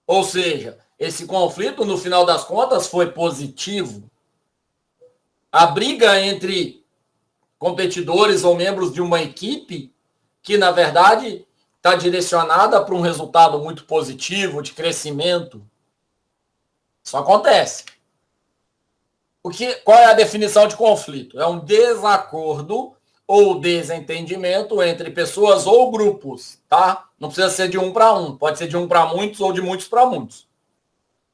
Ou seja, esse conflito, no final das contas, foi positivo. A briga entre competidores ou membros de uma equipe que, na verdade, está direcionada para um resultado muito positivo, de crescimento. Isso acontece. Qual é a definição de conflito? É um desacordo ou desentendimento entre pessoas ou grupos, tá? Não precisa ser de um para um, pode ser de um para muitos ou de muitos para muitos.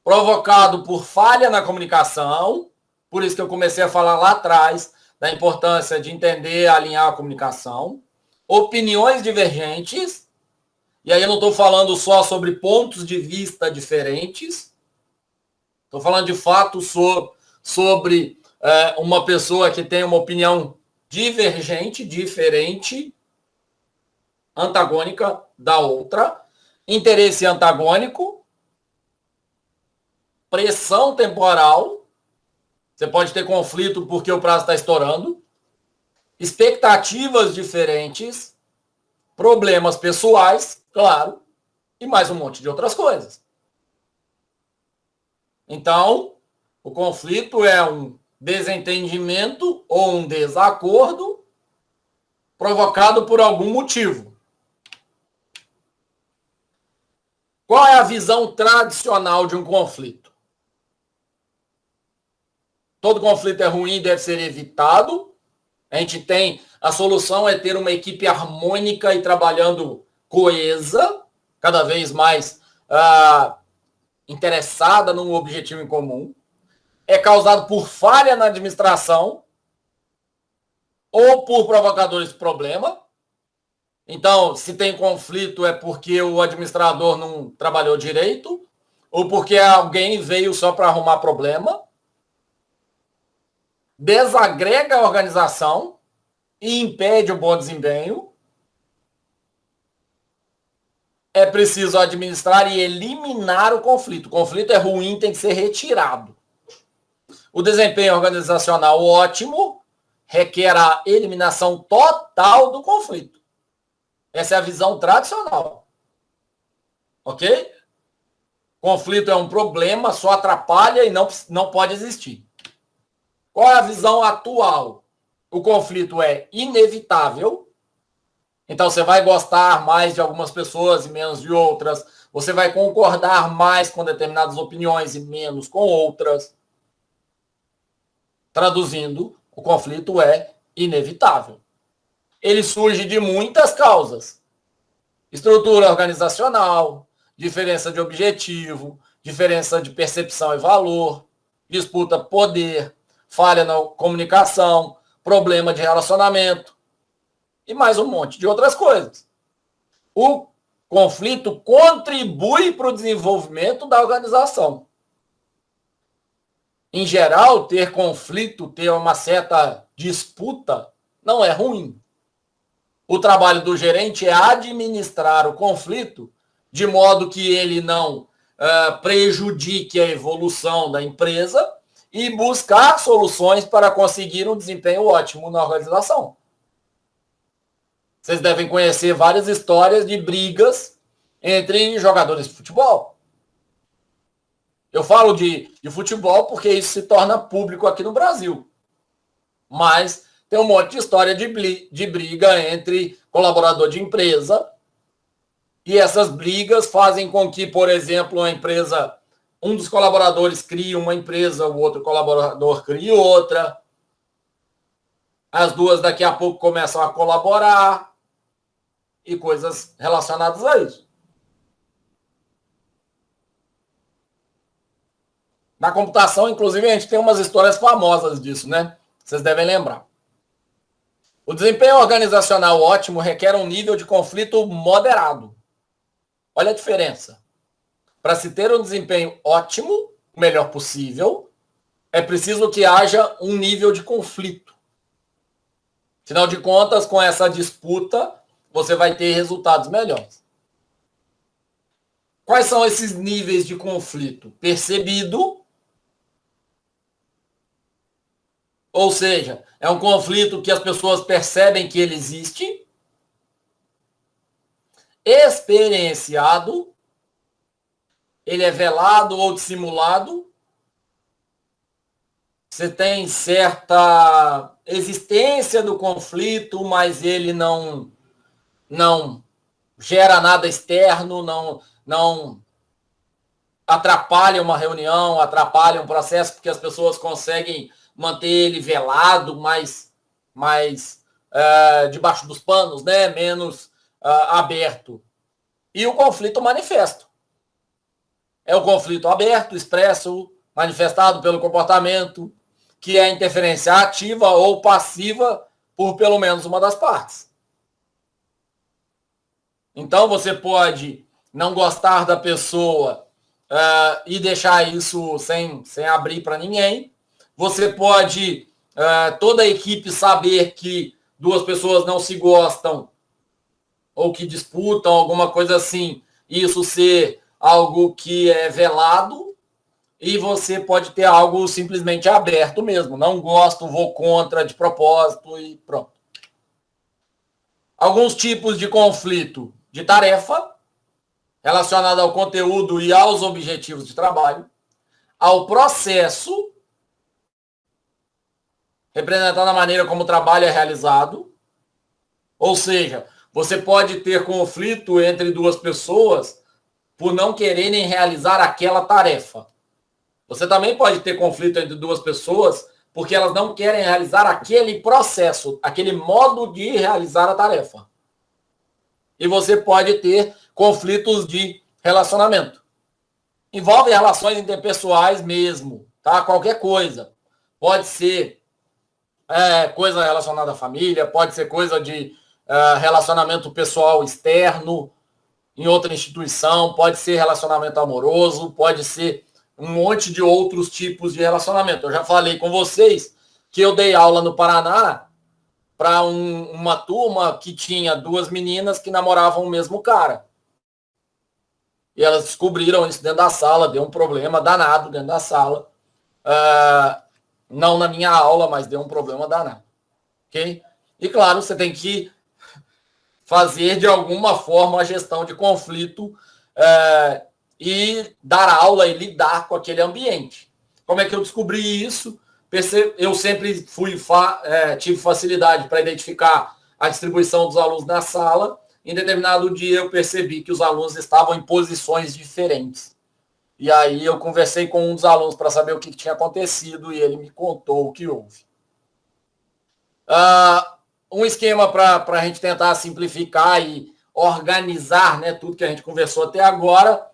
Provocado por falha na comunicação, por isso que eu comecei a falar lá atrás da importância de entender e alinhar a comunicação, opiniões divergentes, e aí eu não estou falando só sobre pontos de vista diferentes, estou falando de fato sobre uma pessoa que tem uma opinião divergente, diferente, antagônica da outra, interesse antagônico, pressão temporal, você pode ter conflito porque o prazo está estourando, expectativas diferentes, problemas pessoais, claro, e mais um monte de outras coisas. Então, o conflito é um desentendimento ou um desacordo provocado por algum motivo. Qual é a visão tradicional de um conflito? Todo conflito é ruim e deve ser evitado. A solução é ter uma equipe harmônica e trabalhando coesa, cada vez mais interessada num objetivo em comum. É causado por falha na administração ou por provocadores de problema. Então, se tem conflito é porque o administrador não trabalhou direito ou porque alguém veio só para arrumar problema. Desagrega a organização e impede o bom desempenho. é preciso administrar e eliminar o conflito. O conflito é ruim, tem que ser retirado. O desempenho organizacional ótimo requer a eliminação total do conflito. Essa é a visão tradicional. Ok? Conflito é um problema, só atrapalha e não pode existir. Qual é a visão atual? O conflito é inevitável. Então, você vai gostar mais de algumas pessoas e menos de outras. Você vai concordar mais com determinadas opiniões e menos com outras. Traduzindo, o conflito é inevitável. Ele surge de muitas causas. Estrutura organizacional, diferença de objetivo, diferença de percepção e valor, disputa poder, falha na comunicação, problema de relacionamento e mais um monte de outras coisas. O conflito contribui para o desenvolvimento da organização. Em geral, ter conflito, ter uma certa disputa, não é ruim. O trabalho do gerente é administrar o conflito de modo que ele não prejudique a evolução da empresa e buscar soluções para conseguir um desempenho ótimo na organização. Vocês devem conhecer várias histórias de brigas entre jogadores de futebol. Eu falo de futebol porque isso se torna público aqui no Brasil. Mas tem um monte de história de briga entre colaborador de empresa. E essas brigas fazem com que, por exemplo, uma empresa, um dos colaboradores crie uma empresa, o outro colaborador crie outra. As duas daqui a pouco começam a colaborar e coisas relacionadas a isso. Na computação, inclusive, a gente tem umas histórias famosas disso, né? Vocês devem lembrar. O desempenho organizacional ótimo requer um nível de conflito moderado. Olha a diferença. Para se ter um desempenho ótimo, o melhor possível, é preciso que haja um nível de conflito. Afinal de contas, com essa disputa, você vai ter resultados melhores. Quais são esses níveis de conflito? Percebido, ou seja, é um conflito que as pessoas percebem que ele existe. Experienciado, ele é velado ou dissimulado. Você tem certa existência do conflito, mas ele não gera nada externo, não atrapalha uma reunião, atrapalha um processo, porque as pessoas conseguem manter ele velado, mais debaixo dos panos, né? Menos aberto. E o conflito manifesto. É o conflito aberto, expresso, manifestado pelo comportamento, que é a interferência ativa ou passiva por pelo menos uma das partes. Então, você pode não gostar da pessoa e deixar isso sem abrir para ninguém. Você pode, toda a equipe, saber que duas pessoas não se gostam ou que disputam, alguma coisa assim, isso ser algo que é velado, e você pode ter algo simplesmente aberto mesmo. Não gosto, vou contra de propósito e pronto. Alguns tipos de conflito de tarefa relacionado ao conteúdo e aos objetivos de trabalho, ao processo, representando a maneira como o trabalho é realizado. Ou seja, você pode ter conflito entre duas pessoas por não quererem realizar aquela tarefa. Você também pode ter conflito entre duas pessoas porque elas não querem realizar aquele processo, aquele modo de realizar a tarefa. E você pode ter conflitos de relacionamento. Envolve relações interpessoais mesmo, tá? Qualquer coisa. Pode ser coisa relacionada à família, pode ser coisa de relacionamento pessoal externo em outra instituição, pode ser relacionamento amoroso, pode ser um monte de outros tipos de relacionamento. Eu já falei com vocês que eu dei aula no Paraná para uma turma que tinha duas meninas que namoravam o mesmo cara. E elas descobriram isso dentro da sala, deu um problema danado dentro da sala. Não na minha aula, mas deu um problema danado. Ok? E claro, você tem que fazer de alguma forma a gestão de conflito e dar aula e lidar com aquele ambiente. Como é que eu descobri isso? Eu sempre tive facilidade para identificar a distribuição dos alunos na sala. Em determinado dia eu percebi que os alunos estavam em posições diferentes. E aí eu conversei com um dos alunos para saber o que tinha acontecido e ele me contou o que houve. Um esquema para a gente tentar simplificar e organizar, né, tudo que a gente conversou até agora.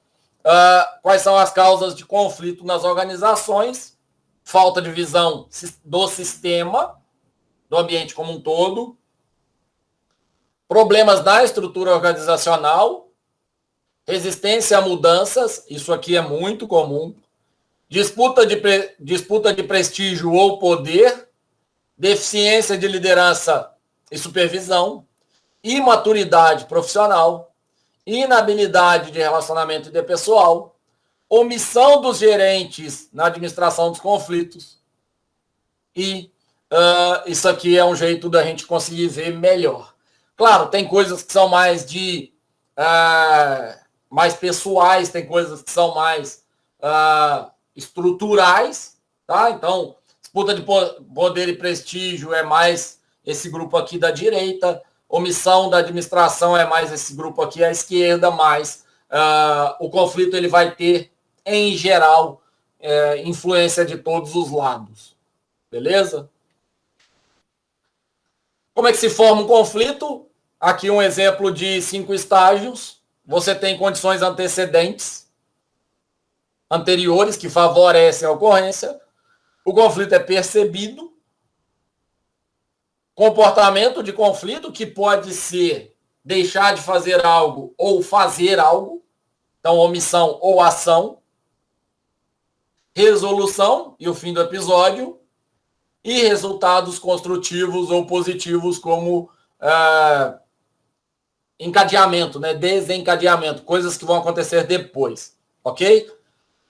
Quais são as causas de conflito nas organizações? Falta de visão do sistema, do ambiente como um todo. Problemas na estrutura organizacional. Resistência a mudanças, isso aqui é muito comum. Disputa de prestígio ou poder. Deficiência de liderança e supervisão. Imaturidade profissional. Inabilidade de relacionamento interpessoal. Omissão dos gerentes na administração dos conflitos. E isso aqui é um jeito da gente conseguir ver melhor. Claro, tem coisas que são mais mais pessoais, tem coisas que são mais estruturais, tá? Então, disputa de poder e prestígio é mais esse grupo aqui da direita, omissão da administração é mais esse grupo aqui à esquerda, mas o conflito ele vai ter, em geral, influência de todos os lados. Beleza? Como é que se forma um conflito? Aqui um exemplo de 5 estágios. Você tem condições antecedentes, anteriores, que favorecem a ocorrência. O conflito é percebido. Comportamento de conflito, que pode ser deixar de fazer algo ou fazer algo. Então, omissão ou ação. Resolução e o fim do episódio. E resultados construtivos ou positivos, como encadeamento, né? Desencadeamento, coisas que vão acontecer depois, ok?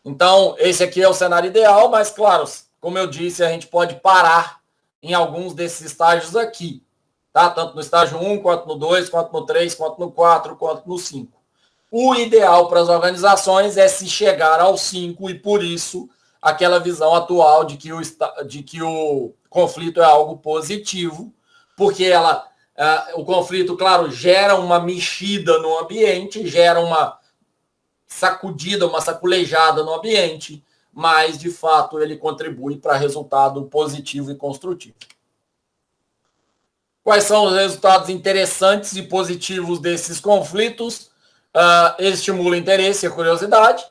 Então, esse aqui é o cenário ideal, mas, claro, como eu disse, a gente pode parar em alguns desses estágios aqui, tá? Tanto no estágio 1, quanto no 2, quanto no 3, quanto no 4, quanto no 5. O ideal para as organizações é se chegar ao 5 e, por isso, aquela visão atual de que o conflito é algo positivo, porque o conflito, claro, gera uma mexida no ambiente, gera uma sacudida, uma saculejada no ambiente, mas, de fato, ele contribui para resultado positivo e construtivo. Quais são os resultados interessantes e positivos desses conflitos? Ele estimula o interesse e a curiosidade,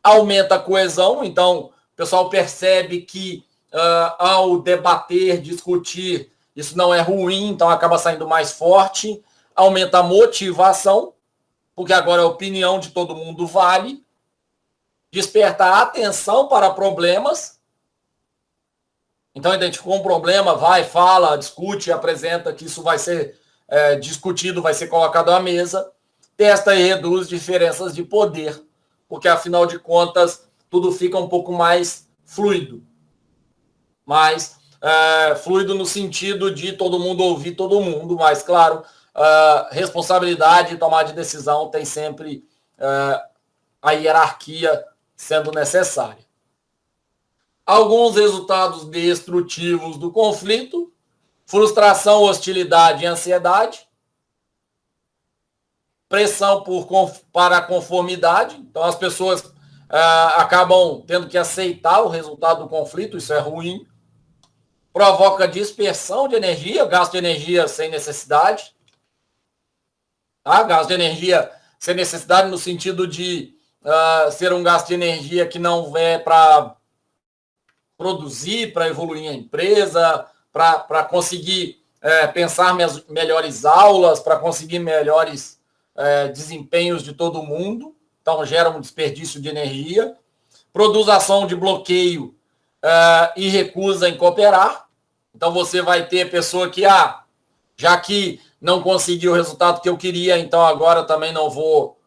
aumenta a coesão, então o pessoal percebe que ao debater, discutir, isso não é ruim, então acaba saindo mais forte, aumenta a motivação, porque agora a opinião de todo mundo vale, desperta a atenção para problemas, então identificou um problema, vai, fala, discute, apresenta que isso vai ser discutido, vai ser colocado à mesa, testa e reduz diferenças de poder, porque afinal de contas tudo fica um pouco mais fluido. Mas fluido no sentido de todo mundo ouvir todo mundo, mas claro, responsabilidade e tomar de decisão tem sempre a hierarquia sendo necessária. Alguns resultados destrutivos do conflito: frustração, hostilidade e ansiedade. Pressão para a conformidade. Então, as pessoas acabam tendo que aceitar o resultado do conflito, isso é ruim. Provoca dispersão de energia, gasto de energia sem necessidade. Gasto de energia sem necessidade no sentido de ser um gasto de energia que não é para produzir, para evoluir a empresa, para conseguir pensar melhores aulas, para conseguir melhores desempenhos de todo mundo. Então, gera um desperdício de energia. Produz ação de bloqueio e recusa em cooperar. Então, você vai ter pessoa que, já que não consegui o resultado que eu queria, então agora também não vou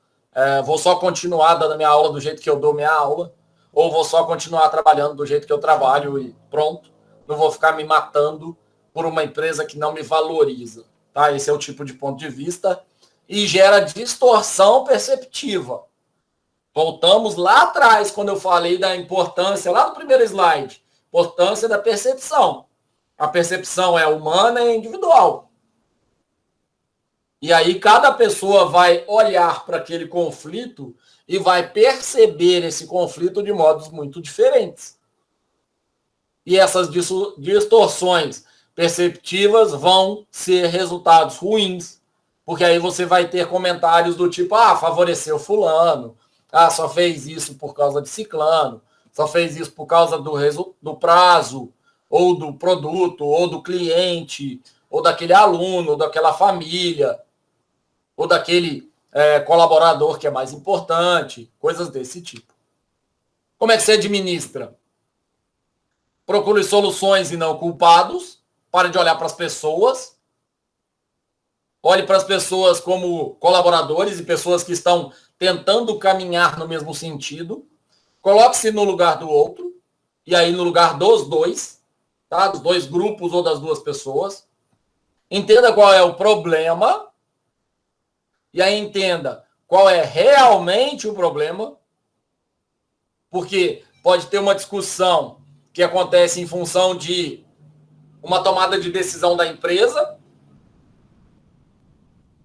vou só continuar dando minha aula do jeito que eu dou minha aula, ou vou só continuar trabalhando do jeito que eu trabalho e pronto. Não vou ficar me matando por uma empresa que não me valoriza. Tá? Esse é o tipo de ponto de vista e gera distorção perceptiva. Voltamos lá atrás, quando eu falei da importância, lá no primeiro slide, importância da percepção. A percepção é humana e individual. E aí cada pessoa vai olhar para aquele conflito e vai perceber esse conflito de modos muito diferentes. E essas distorções perceptivas vão ser resultados ruins, porque aí você vai ter comentários do tipo, favoreceu fulano, só fez isso por causa de ciclano, só fez isso por causa do prazo, ou do produto, ou do cliente, ou daquele aluno, ou daquela família, ou daquele colaborador que é mais importante, coisas desse tipo. Como é que você administra? Procure soluções e não culpados. Pare de olhar para as pessoas. Olhe para as pessoas como colaboradores e pessoas que estão tentando caminhar no mesmo sentido. Coloque-se no lugar do outro. E aí no lugar dos dois. Tá? Dos dois grupos ou das duas pessoas. Entenda qual é o problema. E aí entenda qual é realmente o problema. Porque pode ter uma discussão que acontece em função de uma tomada de decisão da empresa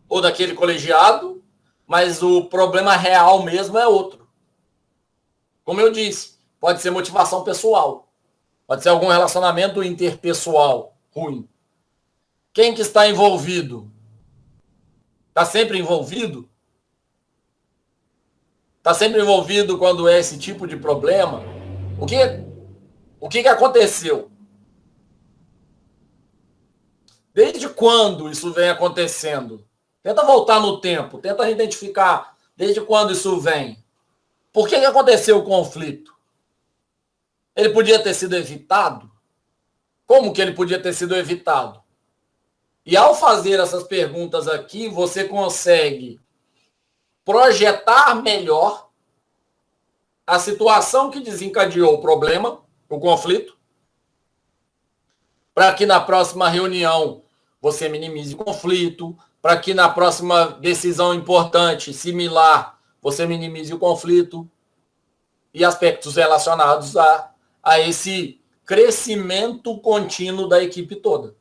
ou daquele colegiado, mas o problema real mesmo é outro. Como eu disse, pode ser motivação pessoal, pode ser algum relacionamento interpessoal ruim. Quem que está envolvido? Está sempre envolvido? Está sempre envolvido quando é esse tipo de problema? O que aconteceu? Desde quando isso vem acontecendo? Tenta voltar no tempo, tenta identificar desde quando isso vem. Por que aconteceu o conflito? Ele podia ter sido evitado? Como que ele podia ter sido evitado? E ao fazer essas perguntas aqui, você consegue projetar melhor a situação que desencadeou o problema, o conflito, para que na próxima reunião você minimize o conflito, para que na próxima decisão importante, similar, você minimize o conflito e aspectos relacionados a esse crescimento contínuo da equipe toda.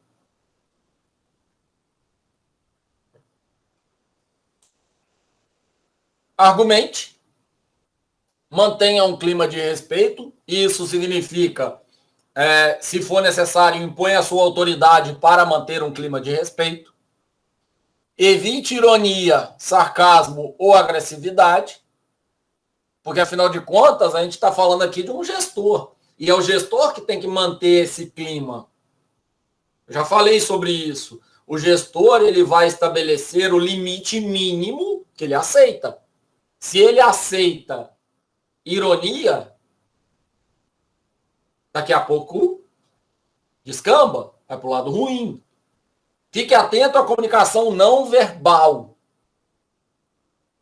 Argumente, mantenha um clima de respeito, isso significa, se for necessário, imponha a sua autoridade para manter um clima de respeito. Evite ironia, sarcasmo ou agressividade, porque, afinal de contas, a gente está falando aqui de um gestor. E é o gestor que tem que manter esse clima. Eu já falei sobre isso. O gestor ele vai estabelecer o limite mínimo que ele aceita. Se ele aceita ironia, daqui a pouco descamba, vai para o lado ruim. Fique atento à comunicação não verbal.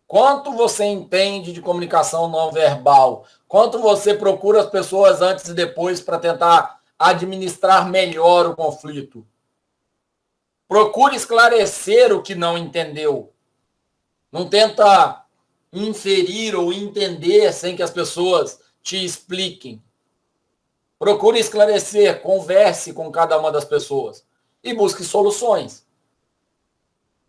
Quanto você entende de comunicação não verbal? Quanto você procura as pessoas antes e depois para tentar administrar melhor o conflito? Procure esclarecer o que não entendeu. Não tenta inferir ou entender sem que as pessoas te expliquem. Procure esclarecer, converse com cada uma das pessoas e busque soluções.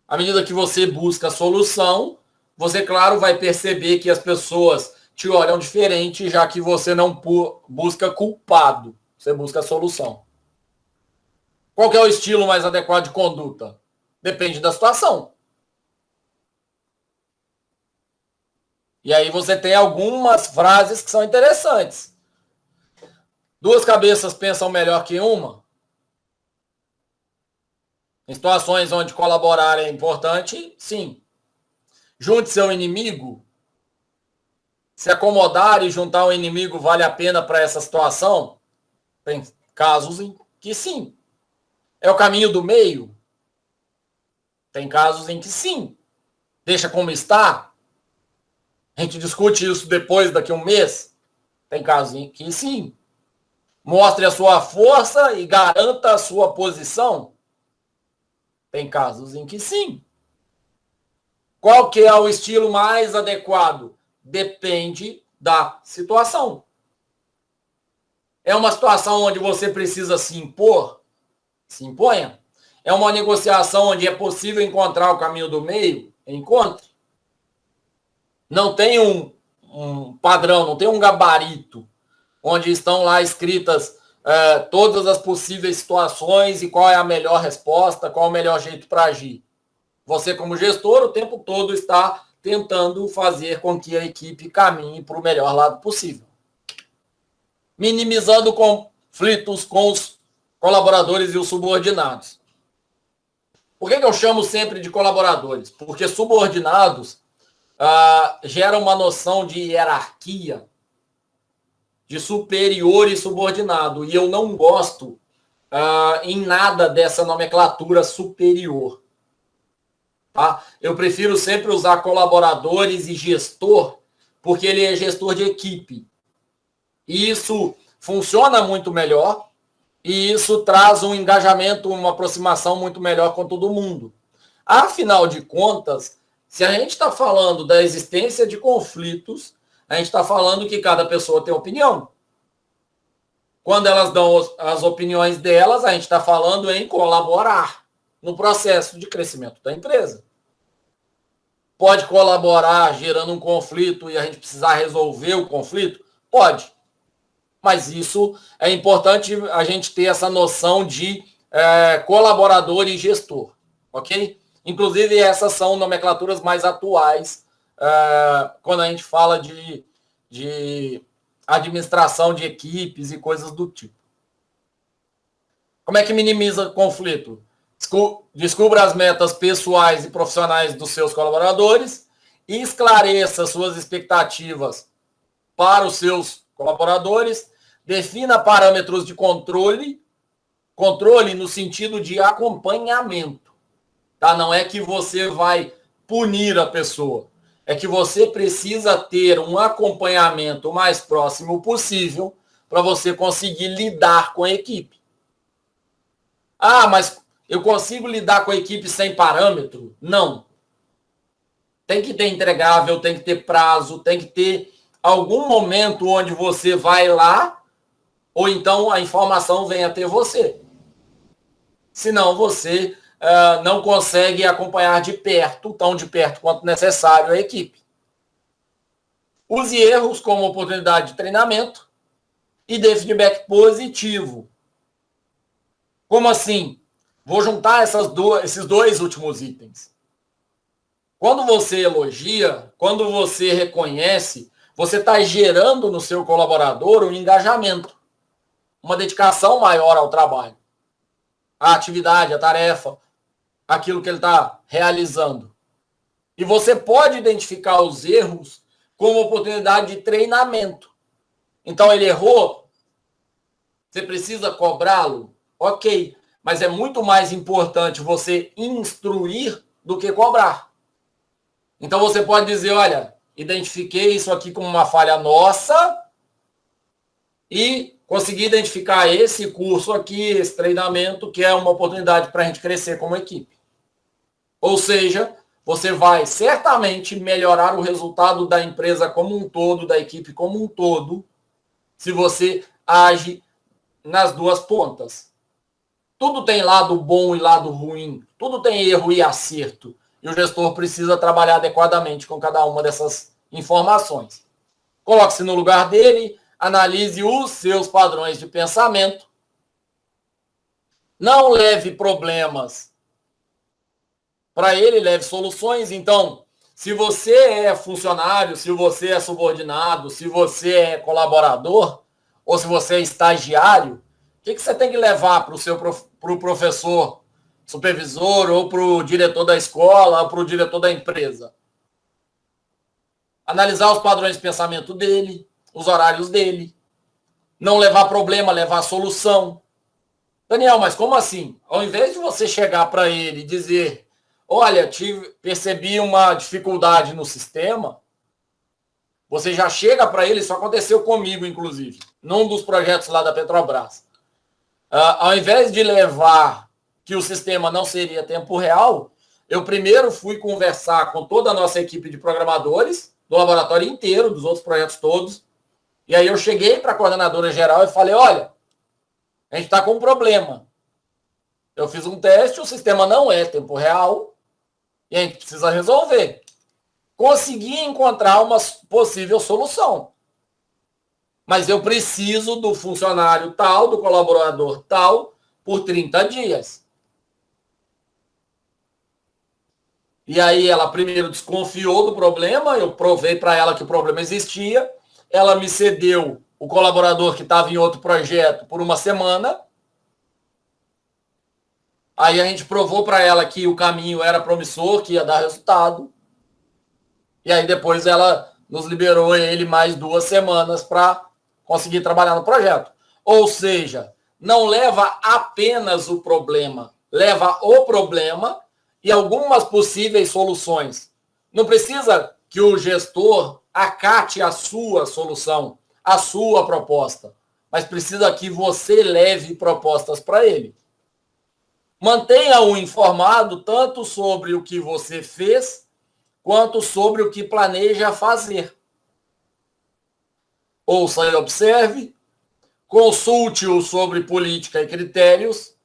À medida que você busca a solução, você, claro, vai perceber que as pessoas te olham diferente, já que você não busca culpado, você busca a solução. Qual que é o estilo mais adequado de conduta? Depende da situação. E aí você tem algumas frases que são interessantes. Duas cabeças pensam melhor que uma. Em situações onde colaborar é importante, sim. Junte seu inimigo. Se acomodar e juntar um inimigo vale a pena para essa situação? Tem casos em que sim. É o caminho do meio? Tem casos em que sim. Deixa como está? A gente discute isso depois, daqui a um mês? Tem casos em que sim. Mostre a sua força e garanta a sua posição? Tem casos em que sim. Qual que é o estilo mais adequado? Depende da situação. É uma situação onde você precisa se impor? Se imponha. É uma negociação onde é possível encontrar o caminho do meio? Encontre. Não tem um padrão, não tem um gabarito onde estão lá escritas todas as possíveis situações e qual é a melhor resposta, qual é o melhor jeito para agir. Você, como gestor, o tempo todo está tentando fazer com que a equipe caminhe para o melhor lado possível. Minimizando conflitos com os colaboradores e os subordinados. Por que eu chamo sempre de colaboradores? Porque subordinados geram uma noção de hierarquia, de superior e subordinado. E eu não gosto em nada dessa nomenclatura superior. Tá? Eu prefiro sempre usar colaboradores e gestor, porque ele é gestor de equipe. E isso funciona muito melhor e isso traz um engajamento, uma aproximação muito melhor com todo mundo. Afinal de contas, se a gente está falando da existência de conflitos, a gente está falando que cada pessoa tem opinião. Quando elas dão as opiniões delas, a gente está falando em colaborar no processo de crescimento da empresa. Pode colaborar gerando um conflito e a gente precisar resolver o conflito? Pode. Mas isso é importante a gente ter essa noção de colaborador e gestor, ok? Inclusive, essas são nomenclaturas mais atuais quando a gente fala de administração de equipes e coisas do tipo. Como é que minimiza conflito? Descubra as metas pessoais e profissionais dos seus colaboradores e esclareça suas expectativas para os seus colaboradores, defina parâmetros de controle no sentido de acompanhamento. Tá? Não é que você vai punir a pessoa, é que você precisa ter um acompanhamento o mais próximo possível para você conseguir lidar com a equipe. Ah, mas eu consigo lidar com a equipe sem parâmetro? Não. Tem que ter entregável, tem que ter prazo, tem que ter algum momento onde você vai lá, ou então a informação vem até você. Senão você não consegue acompanhar de perto, tão de perto quanto necessário, a equipe. Use erros como oportunidade de treinamento e dê feedback positivo. Como assim? Vou juntar esses dois últimos itens. Quando você elogia, quando você reconhece, você está gerando no seu colaborador um engajamento, uma dedicação maior ao trabalho, à atividade, à tarefa, aquilo que ele está realizando. E você pode identificar os erros como oportunidade de treinamento. Então, ele errou, você precisa cobrá-lo? Ok, mas é muito mais importante você instruir do que cobrar. Então, você pode dizer, olha, identifiquei isso aqui como uma falha nossa e consegui identificar esse curso aqui, esse treinamento, que é uma oportunidade para a gente crescer como equipe. Ou seja, você vai certamente melhorar o resultado da empresa como um todo, da equipe como um todo, se você age nas duas pontas. Tudo tem lado bom e lado ruim, tudo tem erro e acerto. E o gestor precisa trabalhar adequadamente com cada uma dessas informações. Coloque-se no lugar dele, analise os seus padrões de pensamento. Não leve problemas para ele, leve soluções. Então, se você é funcionário, se você é subordinado, se você é colaborador, ou se você é estagiário, o que você tem que levar para o professor, supervisor, ou para o diretor da escola, ou para o diretor da empresa? Analisar os padrões de pensamento dele, os horários dele. Não levar problema, levar solução. Daniel, mas como assim? Ao invés de você chegar para ele e dizer, olha, percebi uma dificuldade no sistema, Você já chega para ele, isso aconteceu comigo, inclusive, num dos projetos lá da Petrobras. Ao invés de levar que o sistema não seria tempo real, eu primeiro fui conversar com toda a nossa equipe de programadores, do laboratório inteiro, dos outros projetos todos, e aí eu cheguei para a coordenadora geral e falei, olha, a gente está com um problema. Eu fiz um teste, o sistema não é tempo real, e a gente precisa resolver. Consegui encontrar uma possível solução. Mas eu preciso do funcionário tal, do colaborador tal, por 30 dias. E aí ela primeiro desconfiou do problema, eu provei para ela que o problema existia, ela me cedeu o colaborador que estava em outro projeto por uma semana. Aí a gente provou para ela que o caminho era promissor, que ia dar resultado. E aí depois ela nos liberou ele mais 2 semanas para conseguir trabalhar no projeto. Ou seja, não leva apenas o problema, leva o problema e algumas possíveis soluções. Não precisa que o gestor acate a sua solução, a sua proposta, mas precisa que você leve propostas para ele. Mantenha-o informado tanto sobre o que você fez, quanto sobre o que planeja fazer. Ouça e observe, consulte-o sobre política e critérios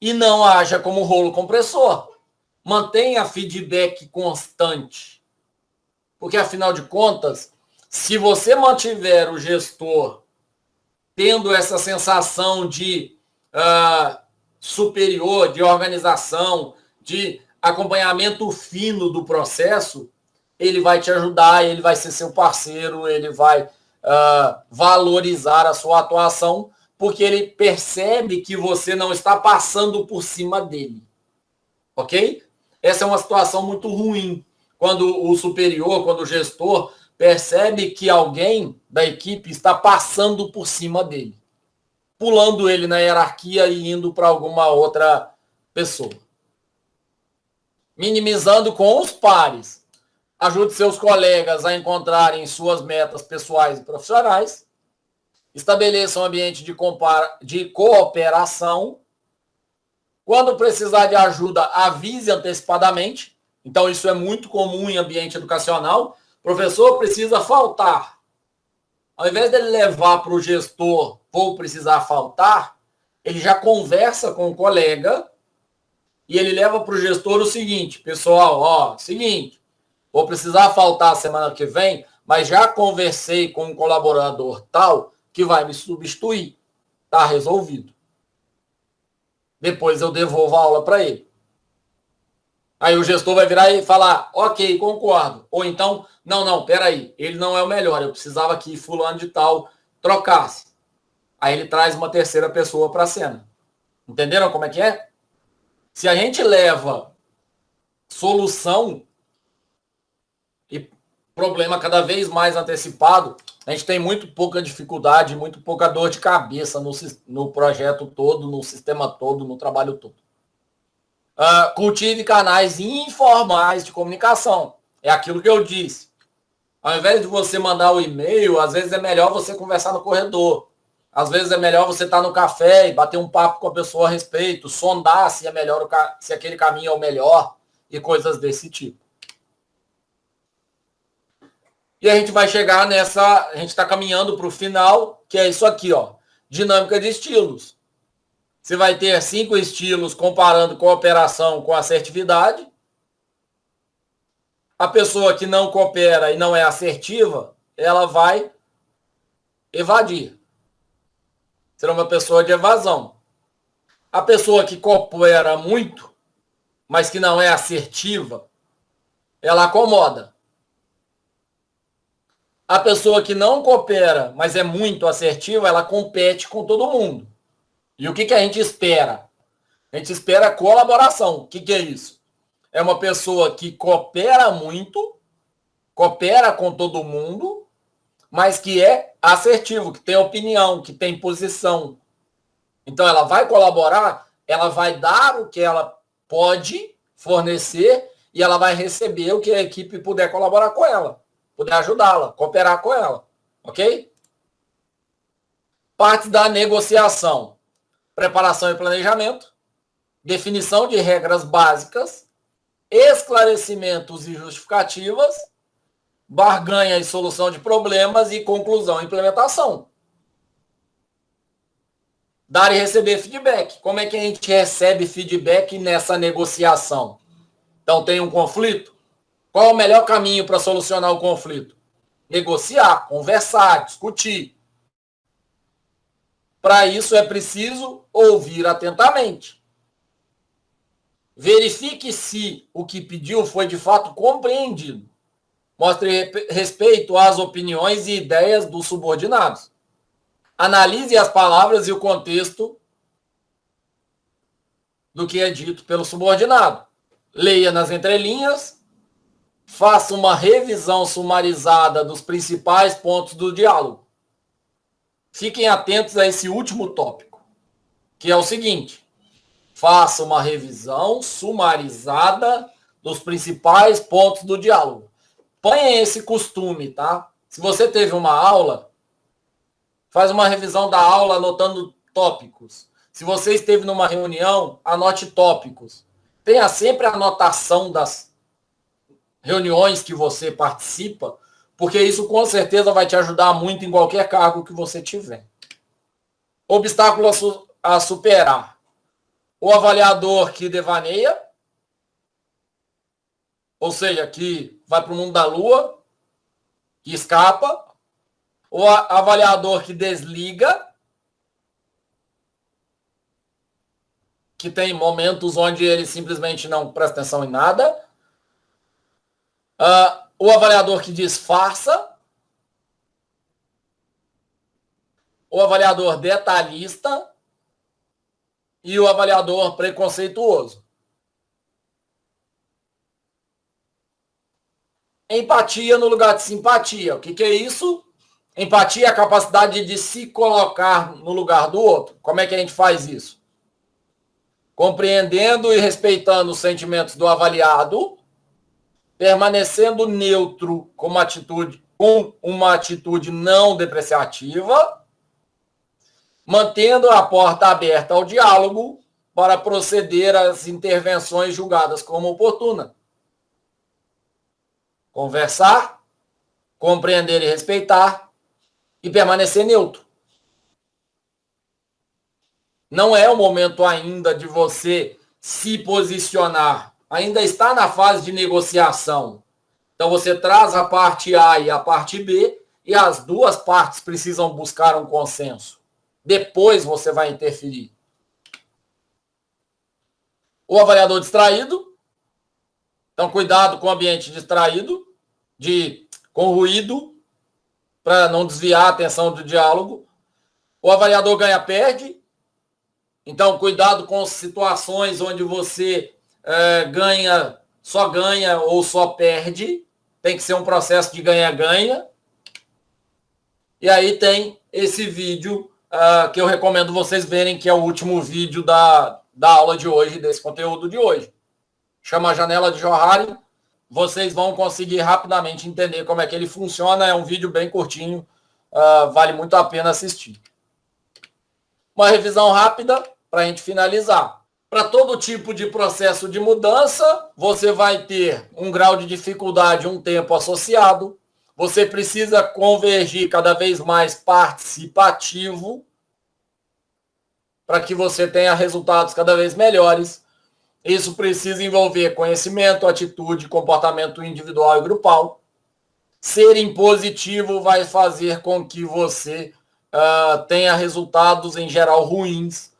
e não haja como rolo compressor. Mantenha feedback constante. Porque, afinal de contas, se você mantiver o gestor tendo essa sensação de superior, de organização, de acompanhamento fino do processo, ele vai te ajudar, ele vai ser seu parceiro, ele vai valorizar a sua atuação, porque ele percebe que você não está passando por cima dele. Ok? Essa é uma situação muito ruim, quando o superior, quando o gestor percebe que alguém da equipe está passando por cima dele, pulando ele na hierarquia e indo para alguma outra pessoa. Minimizando com os pares. Ajude seus colegas a encontrarem suas metas pessoais e profissionais. Estabeleça um ambiente de cooperação. Quando precisar de ajuda, avise antecipadamente. Então, isso é muito comum em ambiente educacional. O professor precisa faltar. Ao invés dele levar para o gestor, vou precisar faltar, ele já conversa com o colega e ele leva para o gestor o seguinte, pessoal, seguinte, vou precisar faltar semana que vem, mas já conversei com um colaborador tal que vai me substituir. Está resolvido. Depois eu devolvo a aula para ele. Aí o gestor vai virar e falar, ok, concordo. Ou então, não, peraí, ele não é o melhor, eu precisava que fulano de tal trocasse. Aí ele traz uma terceira pessoa para a cena. Entenderam como é que é? Se a gente leva solução e problema cada vez mais antecipado, a gente tem muito pouca dificuldade, muito pouca dor de cabeça no projeto todo, no sistema todo, no trabalho todo. Cultive canais informais de comunicação. É aquilo que eu disse. Ao invés de você mandar o e-mail, às vezes é melhor você conversar no corredor. Às vezes é melhor você estar no café e bater um papo com a pessoa a respeito, sondar se é melhor se aquele caminho é o melhor e coisas desse tipo. E a gente vai chegar a gente está caminhando para o final, que é isso aqui, dinâmica de estilos. Você vai ter 5 estilos comparando cooperação com assertividade. A pessoa que não coopera e não é assertiva, ela vai evadir. Será uma pessoa de evasão. A pessoa que coopera muito, mas que não é assertiva, ela acomoda. A pessoa que não coopera, mas é muito assertiva, ela compete com todo mundo. E o que a gente espera? A gente espera colaboração. O que é isso? É uma pessoa que coopera muito, coopera com todo mundo, mas que é assertivo, que tem opinião, que tem posição. Então, ela vai colaborar, ela vai dar o que ela pode fornecer e ela vai receber o que a equipe puder colaborar com ela. poder ajudá-la, cooperar com ela, ok? Partes da negociação: preparação e planejamento, definição de regras básicas, esclarecimentos e justificativas, barganha e solução de problemas e conclusão e implementação. Dar e receber feedback. Como é que a gente recebe feedback nessa negociação? Então, tem um conflito? Qual é o melhor caminho para solucionar o conflito? Negociar, conversar, discutir. Para isso é preciso ouvir atentamente. Verifique se o que pediu foi de fato compreendido. Mostre respeito às opiniões e ideias dos subordinados. Analise as palavras e o contexto do que é dito pelo subordinado. Leia nas entrelinhas. Faça uma revisão sumarizada dos principais pontos do diálogo. Fiquem atentos a esse último tópico, que é o seguinte: faça uma revisão sumarizada dos principais pontos do diálogo. Ponha esse costume, tá? Se você teve uma aula, faz uma revisão da aula anotando tópicos. Se você esteve numa reunião, anote tópicos. Tenha sempre a anotação das reuniões que você participa, porque isso com certeza vai te ajudar muito em qualquer cargo que você tiver. Obstáculo a superar: o avaliador que devaneia, ou seja, que vai para o mundo da lua, que escapa, o avaliador que desliga, que tem momentos onde ele simplesmente não presta atenção em nada, o avaliador que disfarça, o avaliador detalhista e o avaliador preconceituoso. Empatia no lugar de simpatia. O que é isso? Empatia é a capacidade de se colocar no lugar do outro. Como é que a gente faz isso? Compreendendo e respeitando os sentimentos do avaliado, permanecendo neutro com uma atitude não depreciativa, mantendo a porta aberta ao diálogo para proceder às intervenções julgadas como oportuna. Conversar, compreender e respeitar e permanecer neutro. Não é o momento ainda de você se posicionar. Ainda está na fase de negociação. Então você traz a parte A e a parte B e as duas partes precisam buscar um consenso. Depois você vai interferir. O avaliador distraído. Então cuidado com o ambiente distraído, com ruído, para não desviar a atenção do diálogo. O avaliador ganha-perde. Então cuidado com situações onde você só ganha ou só perde. Tem que ser um processo de ganha-ganha. E aí tem esse vídeo que eu recomendo vocês verem, que é o último vídeo da aula de hoje, desse conteúdo de hoje. Chama a Janela de Johari. Vocês vão conseguir rapidamente entender como é que ele funciona. É um vídeo bem curtinho, vale muito a pena assistir. Uma revisão rápida para a gente finalizar. Para todo tipo de processo de mudança, você vai ter um grau de dificuldade, um tempo associado. Você precisa convergir cada vez mais participativo para que você tenha resultados cada vez melhores. Isso precisa envolver conhecimento, atitude, comportamento individual e grupal. Ser impositivo vai fazer com que você tenha resultados, em geral, ruins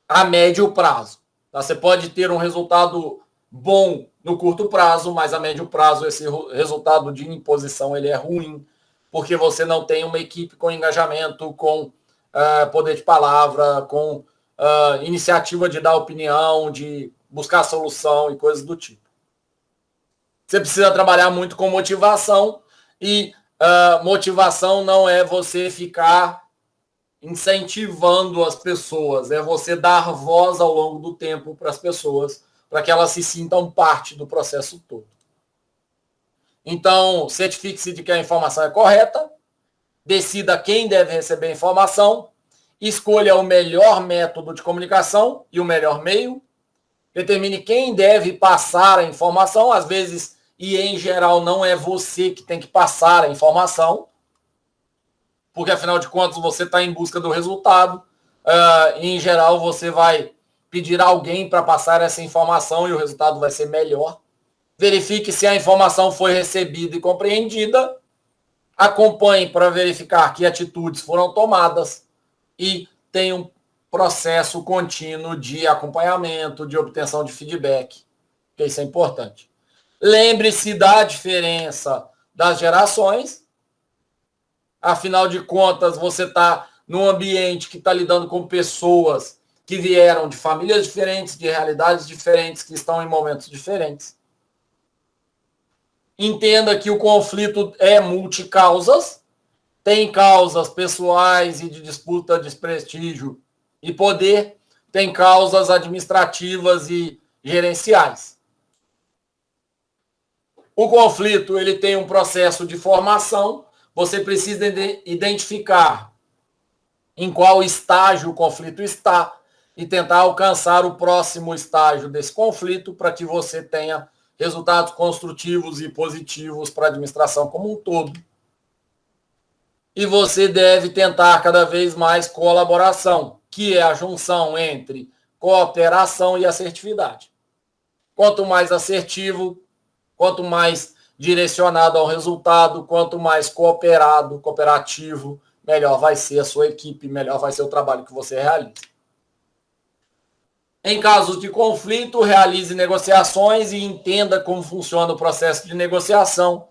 a médio prazo. Tá? Você pode ter um resultado bom no curto prazo, mas a médio prazo esse resultado de imposição ele é ruim, porque você não tem uma equipe com engajamento, com poder de palavra, com iniciativa de dar opinião, de buscar solução e coisas do tipo. Você precisa trabalhar muito com motivação, e motivação não é você ficar incentivando as pessoas, é você dar voz ao longo do tempo para as pessoas, para que elas se sintam parte do processo todo. Então, certifique-se de que a informação é correta, decida quem deve receber a informação, escolha o melhor método de comunicação e o melhor meio, determine quem deve passar a informação, às vezes, e em geral, não é você que tem que passar a informação, porque afinal de contas você está em busca do resultado, e em geral você vai pedir a alguém para passar essa informação e o resultado vai ser melhor. Verifique se a informação foi recebida e compreendida, acompanhe para verificar que atitudes foram tomadas e tenha um processo contínuo de acompanhamento, de obtenção de feedback, porque isso é importante. Lembre-se da diferença das gerações. Afinal de contas, você está num ambiente que está lidando com pessoas que vieram de famílias diferentes, de realidades diferentes, que estão em momentos diferentes. Entenda que o conflito é multicausas, tem causas pessoais e de disputa de prestígio e poder, tem causas administrativas e gerenciais. O conflito ele tem um processo de formação, você precisa identificar em qual estágio o conflito está e tentar alcançar o próximo estágio desse conflito para que você tenha resultados construtivos e positivos para a administração como um todo. E você deve tentar cada vez mais colaboração, que é a junção entre cooperação e assertividade. Quanto mais assertivo, quanto mais direcionado ao resultado, quanto mais cooperativo, melhor vai ser a sua equipe, melhor vai ser o trabalho que você realiza. Em casos de conflito, realize negociações e entenda como funciona o processo de negociação,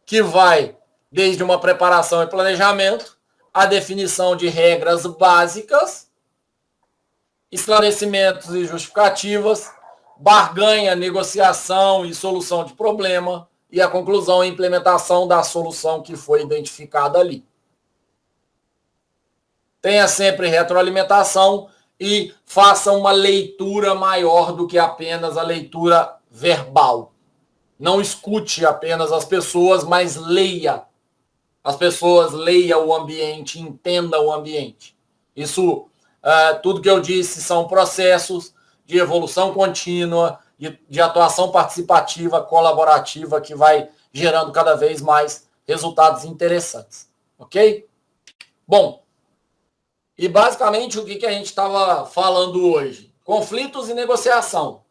que vai desde uma preparação e planejamento, a definição de regras básicas, esclarecimentos e justificativas, barganha, negociação e solução de problema, e a conclusão e implementação da solução que foi identificada ali. Tenha sempre retroalimentação e faça uma leitura maior do que apenas a leitura verbal. Não escute apenas as pessoas, mas leia as pessoas, leia o ambiente, entenda o ambiente. Isso, tudo que eu disse são processos de evolução contínua, de atuação participativa, colaborativa, que vai gerando cada vez mais resultados interessantes. Ok? Bom, e basicamente o que a gente estava falando hoje? Conflitos e negociação.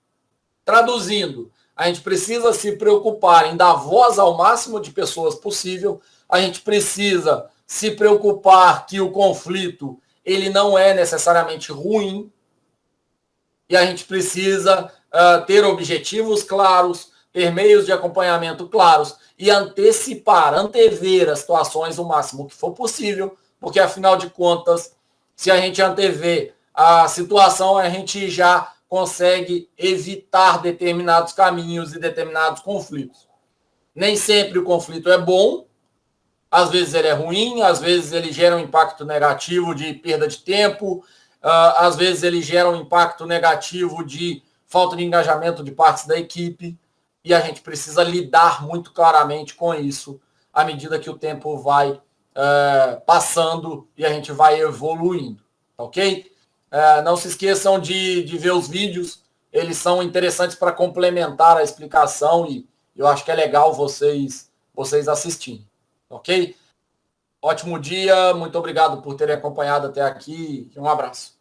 Traduzindo, a gente precisa se preocupar em dar voz ao máximo de pessoas possível. A gente precisa se preocupar que o conflito ele não é necessariamente ruim. E a gente precisa ter objetivos claros, ter meios de acompanhamento claros e antever as situações o máximo que for possível, porque afinal de contas, se a gente antever a situação, a gente já consegue evitar determinados caminhos e determinados conflitos. Nem sempre o conflito é bom, às vezes ele é ruim, às vezes ele gera um impacto negativo de perda de tempo, às vezes ele gera um impacto negativo de falta de engajamento de partes da equipe, e a gente precisa lidar muito claramente com isso à medida que o tempo vai passando e a gente vai evoluindo, ok? Não se esqueçam de ver os vídeos, eles são interessantes para complementar a explicação e eu acho que é legal vocês assistirem, ok? Ótimo dia, muito obrigado por terem acompanhado até aqui e um abraço.